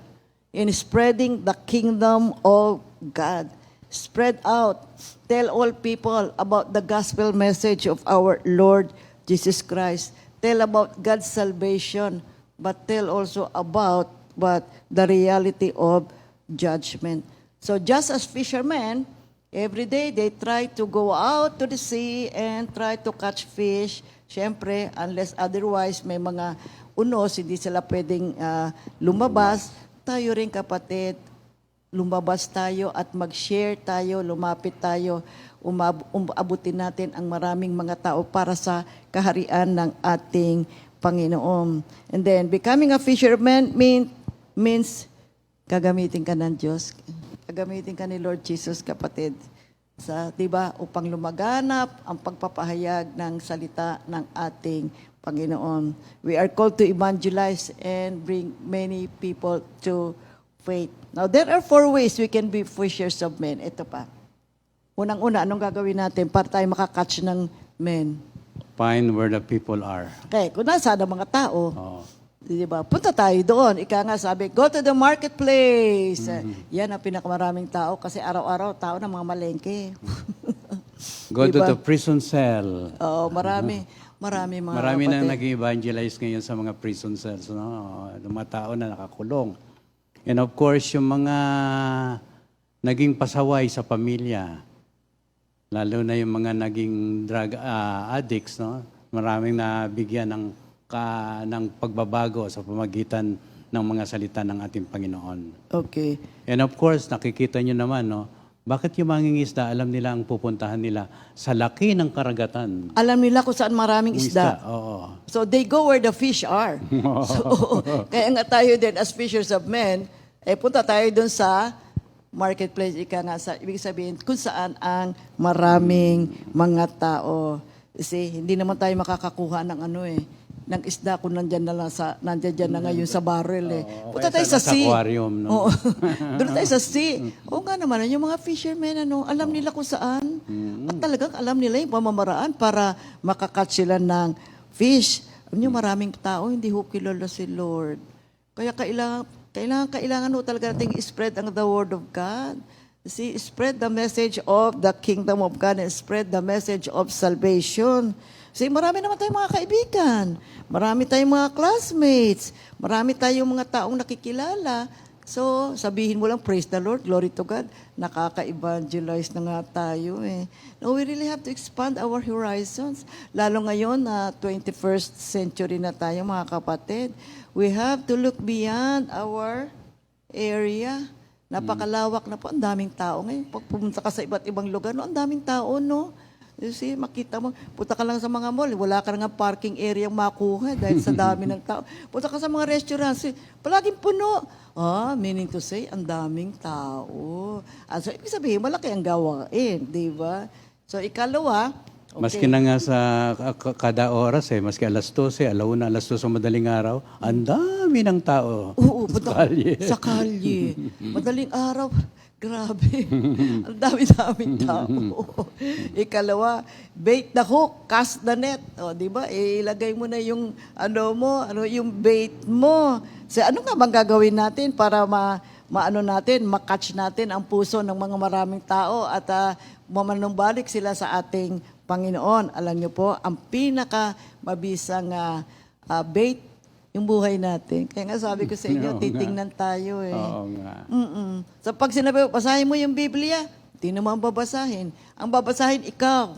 in spreading the kingdom of God. Spread out. Tell all people about the gospel message of our Lord Jesus Christ. Tell about God's salvation, but tell also about the reality of judgment. So just as fishermen, every day they try to go out to the sea and try to catch fish. Siyempre, unless otherwise may mga unos, hindi sila pwedeng lumabas. Tayo rin kapatid, lumabas tayo at mag-share tayo, lumapit tayo, abutin natin ang maraming mga tao para sa kaharian ng ating Panginoon. And then, becoming a fisherman means gagamitin ka ng Diyos. Gagamitin ka ni Lord Jesus, kapatid. Sa, 'di ba, upang lumaganap ang pagpapahayag ng salita ng ating Panginoon. We are called to evangelize and bring many people to faith. Now, there are 4 ways we can be fishers of men. Ito pa. Unang-una, anong gagawin natin para tayo makakatch ng men? Find where the people are. Okay, kung nasaan ang mga tao, Oh. di ba? Punta tayo doon. Ika nga sabi, go to the marketplace. Yan ang pinakamaraming tao kasi araw-araw tao ng mga malengke. Go to Diba? the prison cell. Oo, marami mga Marami kapatid. nang nag-evangelize ngayon sa mga prison cells, no? Yung mga tao na nakakulong. And of course, yung mga naging pasaway sa pamilya, lalo na yung mga naging drug addicts, no? Maraming nabigyan ng pagbabago sa pamagitan ng mga salita ng ating Panginoon. Okay. And of course, nakikita nyo naman, no? Bakit yung mangingisda, alam nila ang pupuntahan nila sa laki ng karagatan. Alam nila kung saan maraming isda. Oo. So they go where the fish are. So, kaya nga tayo din as fishers of men, punta tayo dun sa marketplace, ika nga, ibig sabihin, kung saan ang maraming mga tao. Kasi hindi naman tayo makakakuha ng ng isda kung nandyan na ngayon sa barrel Punta tayo sa sea. aquarium, no? Oo. Doon tayo sa sea. Oo nga naman, yung mga fishermen, alam nila kung saan. At talagang alam nila yung pamamaraan para makakatch sila ng fish. Alam niyo, maraming tao, hindi ho kilala si Lord. Kaya kailangan ho talaga nating spread ang the word of God. See, spread the message of the kingdom of God and spread the message of salvation. See, marami naman tayong mga kaibigan. Marami tayong mga classmates. Marami tayong mga taong nakikilala. So, sabihin mo lang, praise the Lord, glory to God. Nakaka-evangelize na nga tayo No, we really have to expand our horizons. Lalo ngayon na 21st century na tayo, mga kapatid. We have to look beyond our area. Napakalawak na po. Ang daming tao ngayon. Pag pumunta ka sa iba't ibang lugar, ang daming tao, no? You see, makita mo, punta ka lang sa mga mall, wala ka nga parking area makuha dahil sa dami ng tao. Punta ka sa mga restaurants, palaging puno. Meaning to say, ang daming tao. So, ibig sabihin, malaki ang gawain, di ba? So, ikalawa, okay. Maski na nga sa kada oras maski alas 12, alauna, alas 2 sa madaling araw, ang dami ng tao Punta sa kalye. Sa kalye. Madaling araw, grabe. Ang dami-daming tao. Ikalawa, bait the hook, cast the net. O, di ba? Ilagay mo na yung yung bait mo. So, ano nga bang gagawin natin para makatch natin ang puso ng mga maraming tao at mamanumbalik sila sa ating Panginoon. Alam niyo po, ang pinaka-mabisang bait yung buhay natin. Kaya nga sabi ko sa inyo, titingnan tayo Oo nga. So pag sinabi, basahin mo yung Biblia, hindi naman babasahin. Ang babasahin, ikaw,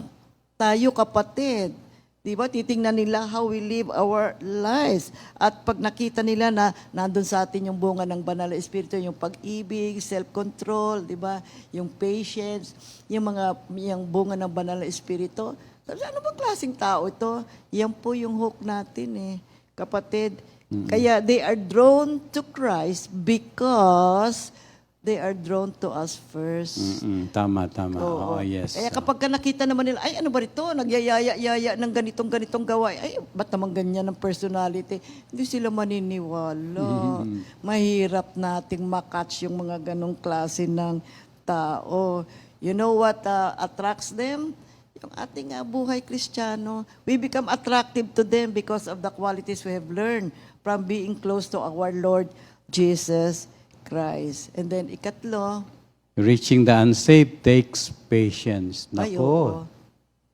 tayo kapatid. Di ba? Titingnan nila how we live our lives. At pag nakita nila na nandun sa atin yung bunga ng banal na Espiritu, yung pag-ibig, self-control, di ba? Yung patience, yung bunga ng banal na Espiritu. Sabi, ano bang klaseng tao ito? Yan po yung hook natin kapatid. Kaya they are drawn to Christ because they are drawn to us first. Tama, tama. Oo. Oo, yes. Kaya kapag ka nakita naman nila, ay ano ba ito, nagyayaya-yaya ng ganitong gawain, ay ba't naman ganyan ang personality? Hindi sila maniniwala. Mahirap nating makatch yung mga ganong klase ng tao. You know what attracts them? Yung ating buhay Kristiyano. We become attractive to them because of the qualities we have learned from being close to our Lord Jesus Christ. And then ikatlo, Reaching the unsaved takes patience. Ay, oo.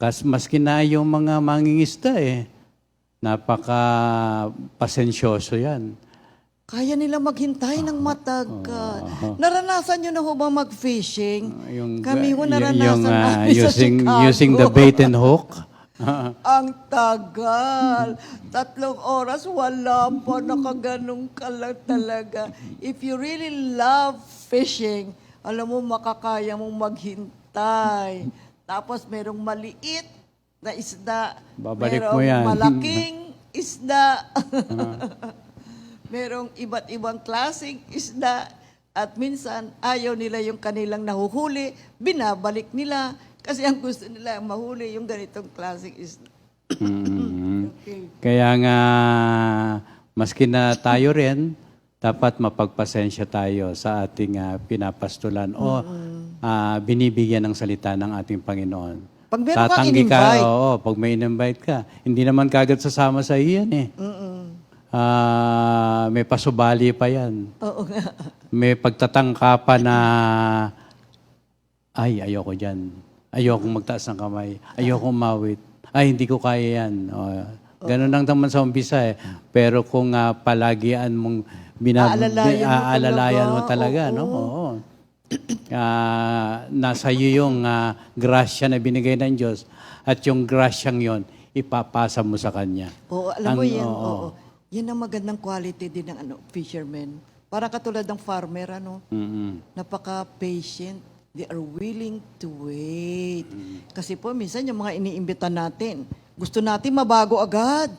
Nako. Maski na yung mga mangingisda napaka pasensyoso yan. kaya nila maghintay ng matagal. Naranasan nyo na ho ba mag-fishing? Kami ho naranasan namin sa Chicago. Using the bait and hook. Ang tagal. 3 oras, wala pa. Nakaganong ka lang talaga. If you really love fishing, alam mo, makakaya mong maghintay. Tapos merong maliit na isda. Babalik merong mo yan. malaking isda. Merong iba't ibang klaseng isda. At minsan, ayaw nila yung kanilang nahuhuli. Binabalik nila. Kasi ang gusto nila, mahuli yung ganitong klaseng isda. Okay. Kaya nga, maski na tayo rin, dapat mapagpasensya tayo sa ating pinapastulan o binibigyan ng salita ng ating Panginoon. Pag meron kang Tatanggi in-invite. Oo, pag may in-invite ka. Hindi naman kagad sasama sa iyan may pasubali pa yan. Oo nga. May pagtatangka pa na, ay, ayoko dyan. Ayoko magtaas ng kamay. Ayoko umawit. Ay, hindi ko kaya yan. Ganun lang naman sa umpisa Pero kung palagian mong aalalayan mo talaga, no? Oo. Nasa iyo yung grasya na binigay ng Diyos at yung grasyang yon ipapasa mo sa Kanya. Oo, alam mo yan. Oo. Yan ang magandang quality din ng fisherman. Parang katulad ng farmer, napaka-patient. They are willing to wait. Kasi po, minsan yung mga iniimbita natin, gusto natin mabago agad.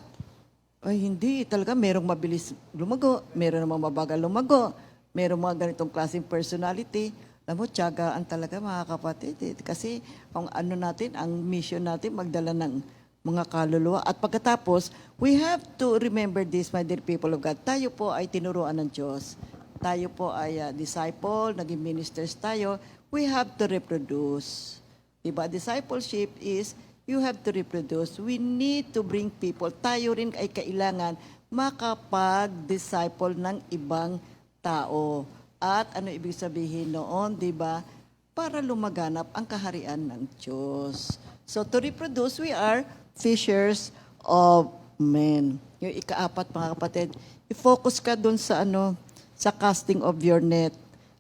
Ay, hindi. Talaga, merong mabilis lumago, meron namang mabagal lumago, merong mga ganitong klaseng personality. Alam mo, tiyagaan talaga mga kapatid. Kasi ang ano natin, ang mission natin, magdala ng mga kaluluwa. At pagkatapos, we have to remember this, my dear people of God. Tayo po ay tinuruan ng Diyos. Tayo po ay disciple, naging ministers tayo. We have to reproduce. Diba? Discipleship is, you have to reproduce. We need to bring people. Tayo rin ay kailangan makapag-disciple ng ibang tao. At ano ibig sabihin noon, diba? Para lumaganap ang kaharian ng Diyos. So to reproduce, we are fishers of men. Yung ikaapat, mga kapatid, i-focus ka dun sa sa casting of your net.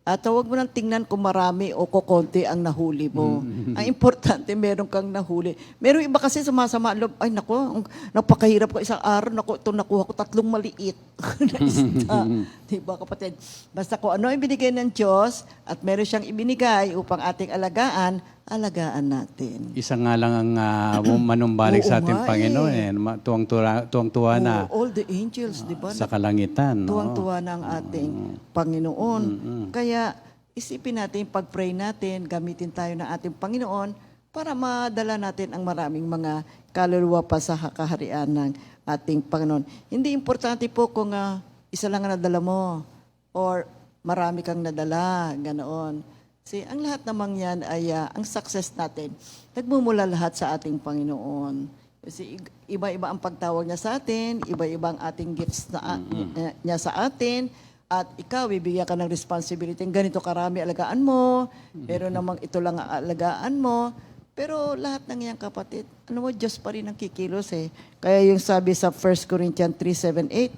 At huwag mo nang tingnan kung marami o kukonti ang nahuli mo. Ang importante, meron kang nahuli. Meron iba kasi sumasama ang loob, ay nako, napakahirap ko isang araw, nako, ito nakuha ko 3 maliit na isda. Diba kapatid? Basta kung ano ibinigay ng Diyos at meron siyang ibinigay upang ating alagaan natin. Isa nga lang ang manumbalik sa Oo ating nga Panginoon. Tuwang-tuwa na All the angels, di ba? sa kalangitan. No? Tuwang-tuwa na ang ating Panginoon. Kaya isipin natin, pag-pray natin, gamitin tayo ng ating Panginoon para madala natin ang maraming mga kaluluwa pa sa kaharian ng ating Panginoon. Hindi importante po kung isa lang ang nadala mo or marami kang nadala, ganoon. Kasi ang lahat namang yan ay ang success natin, nagmumula lahat sa ating Panginoon. Kasi iba-iba ang pagtawag niya sa atin, iba-iba ang ating gifts niya sa atin, at ikaw, bibigyan ka ng responsibility. Ganito karami alagaan mo, pero namang ito lang ang alagaan mo. Pero lahat ng yan, kapatid, Diyos pa rin ang kikilos Kaya yung sabi sa 1 Corinthians 3:7-8,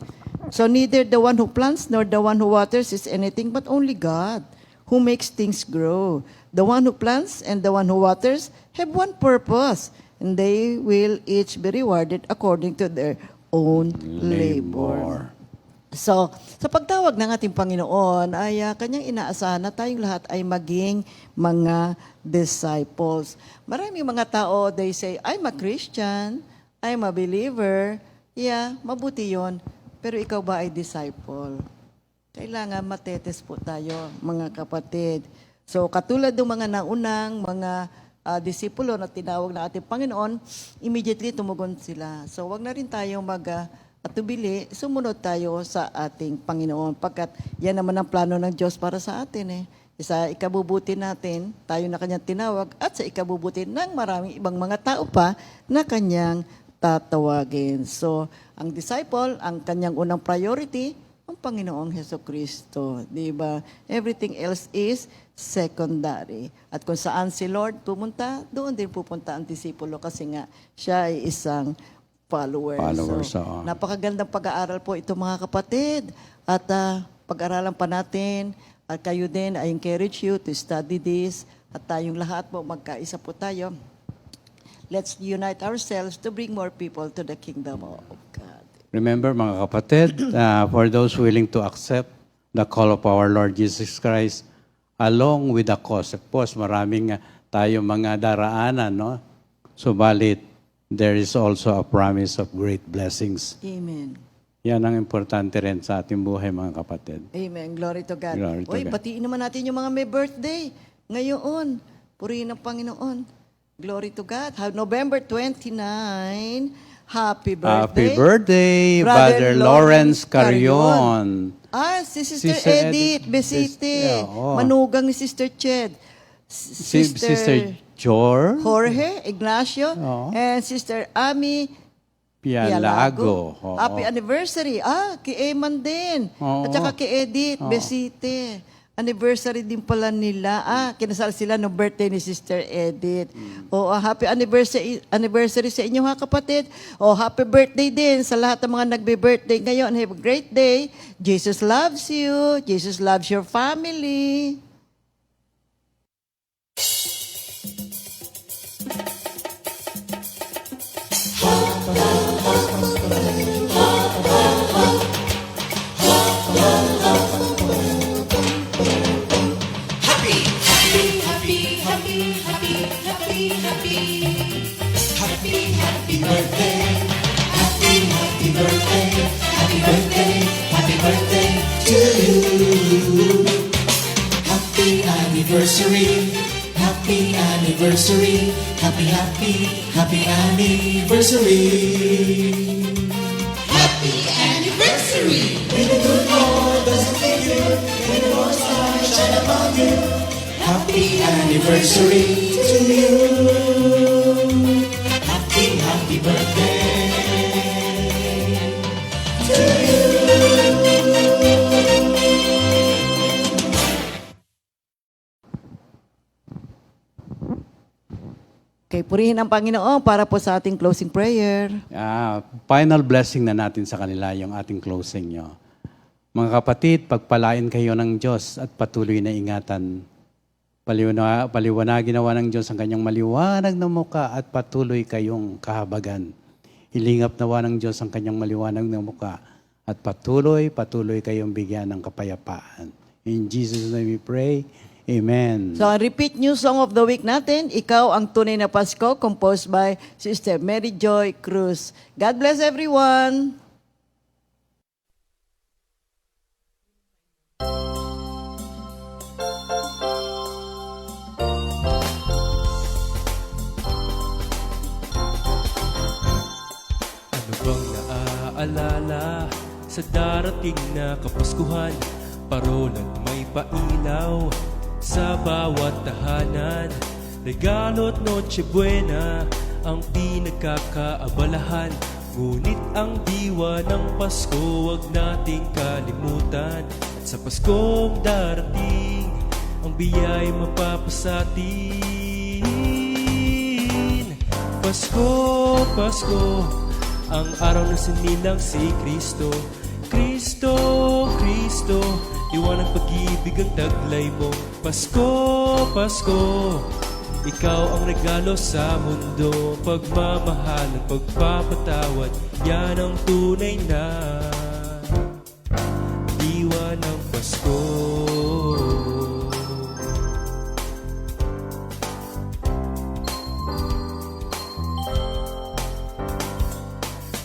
so neither the one who plants nor the one who waters is anything but only God, who makes things grow. The one who plants and the one who waters have one purpose, and they will each be rewarded according to their own labor. So, sa pagtawag ng ating Panginoon ay kanyang inaasahan na tayong lahat ay maging mga disciples. Maraming mga tao, they say, I'm a Christian, I'm a believer. Yeah, mabuti yon. Pero ikaw ba ay disciple? kailangan matetes po tayo, mga kapatid. So, katulad ng mga naunang mga disipulo na tinawag na ating Panginoon, immediately tumugon sila. So, wag na rin tayo atubili, sumunod tayo sa ating Panginoon. Pagkat yan naman ang plano ng Diyos para sa atin. Sa ikabubuti natin, tayo na kanyang tinawag, at sa ikabubuti ng maraming ibang mga tao pa na kanyang tatawagin. So, ang disciple, ang kanyang unang priority, ang Panginoong Hesukristo. Diba? Everything else is secondary. At kung saan si Lord pumunta, doon din pupunta ang disipulo kasi nga siya ay isang follower. So, napakagandang pag-aaral po ito, mga kapatid. At pag-aralan pa natin, at kayo din, I encourage you to study this. At tayong lahat po, magkaisa po tayo. Let's unite ourselves to bring more people to the kingdom of God. Remember mga kapatid, for those willing to accept the call of our Lord Jesus Christ, along with the cost. Of course, maraming tayo mga daraanan, no? Subalit, there is also a promise of great blessings. Amen. Yan ang importante rin sa ating buhay, mga kapatid. Amen. Glory to God. Glory to God. Batiin naman natin yung mga may birthday ngayon. Purihin ang Panginoon. Glory to God. November 29, happy birthday. Happy birthday, Brother Lawrence Carion. Si Sister Edith Besite. Manugang ni Sister Ched. Sister Jorge Ignacio. And Sister Ami Pialago. Happy anniversary. Kay Eman din. At saka kay Edith Besite. Anniversary din pala nila. Kinasal sila no birthday ni Sister Edith. Happy anniversary sa inyo, ha, kapatid. Happy birthday din sa lahat ng mga nagbe-birthday ngayon. Have a great day. Jesus loves you. Jesus loves your family. Anniversary, happy anniversary, happy anniversary. Happy anniversary. May the good Lord doesn't leave you, may the Lord's light shine upon you. Happy anniversary to you. Happy birthday to you. Okay, purihin ang Panginoon para po sa ating closing prayer. Final blessing na natin sa kanila yung ating closing nyo. Mga kapatid, pagpalain kayo ng Diyos at patuloy na ingatan. Paliwanagin nawa ng Diyos ang kanyang maliwanag na muka at patuloy kayong kahabagan. Ilingap nawa ng Diyos ang kanyang maliwanag na muka at patuloy kayong bigyan ng kapayapaan. In Jesus' name we pray. Amen. So, ang repeat new song of the week natin, Ikaw ang Tunay na Pasko, composed by Sister Mary Joy Cruz. God bless everyone. Ano bang naaalala sa darating na Kapaskuhan? Parolan may pailaw sa bawat tahanan. Regalo't Noche Buena ang pinagkakaabalahan. Ngunit ang diwa ng Pasko wag nating kalimutan. At sa Paskong darating, ang biyay mapapasatin. Pasko, Pasko, ang araw na sinilang si Kristo. Kristo, Kristo, liwanag pag-ibig ang taglay mo. Pasko, Pasko, ikaw ang regalo sa mundo. Pagmamahal at pagpapatawad, yan ang tunay na diwa ng Pasko.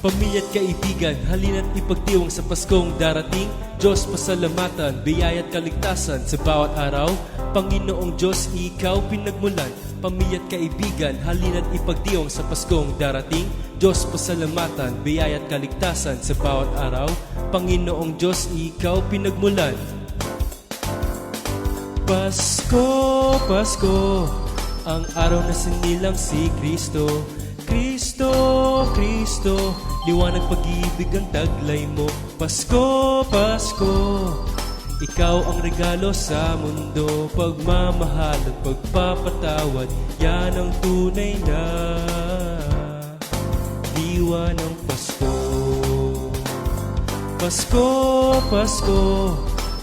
Pamilyat kaibigan, halina't ipagdiwang sa Paskong darating. Diyos, pasalamatan, biyaya't kaligtasan sa bawat araw. Panginoong Diyos, Ikaw pinagmulan. Pamilyat kaibigan, halina't ipagdiwang sa Paskong darating. Diyos, pasalamatan, biyaya't kaligtasan sa bawat araw. Panginoong Diyos, Ikaw pinagmulan. Pasko, Pasko, ang araw na sinilang si Kristo. Kristo, Kristo, liwanag pag-ibig ang taglay mo. Pasko, Pasko, ikaw ang regalo sa mundo. Pagmamahal at pagpapatawad, yan ang tunay na diwa ng Pasko. Pasko, Pasko,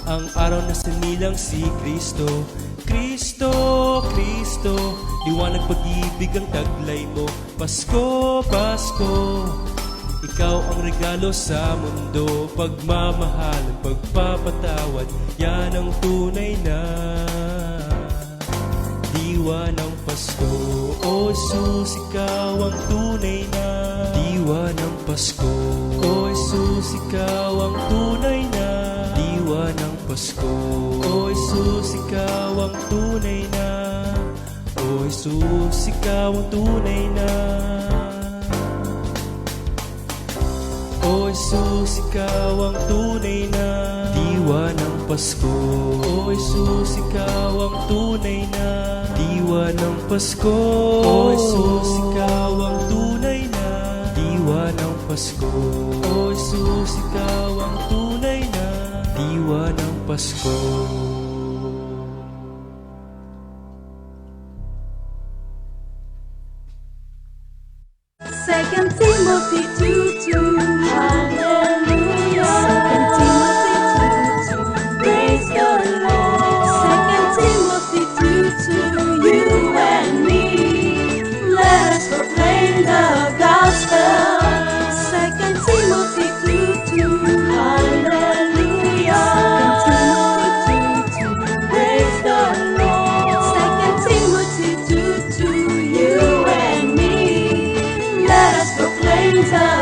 ang araw na sinilang si Kristo. Kristo, Kristo, liwanag pag-ibig ang taglay mo. Pasko, Pasko, ikaw ang regalo sa mundo. Pagmamahal at pagpapatawad, yan ang tunay na diwa ng Pasko. O Jesus, ikaw ang tunay na diwa ng Pasko. O Jesus, ikaw ang tunay na diwa ng Pasko. O Jesus, ikaw ang tunay na. O Jesus, ikaw ang tunay na. O Jesus, ikaw ang tunay na diwa ng Pasko. O Jesus, ikaw ang tunay na diwa ng Pasko. O Jesus, ikaw ang tunay na diwa ng Pasko. O Jesus, ikaw ang tunay na diwa ng Pasko. Second Timothy 2:2. Hallelujah. Second Timothy 2:2. Praise the Lord. Second Timothy 2:2. You and me, let us proclaim the gospel. Second Timothy 2:2. Hallelujah. Second Timothy 2:2. Praise the Lord. Second Timothy 2:2. You and me, let us proclaim the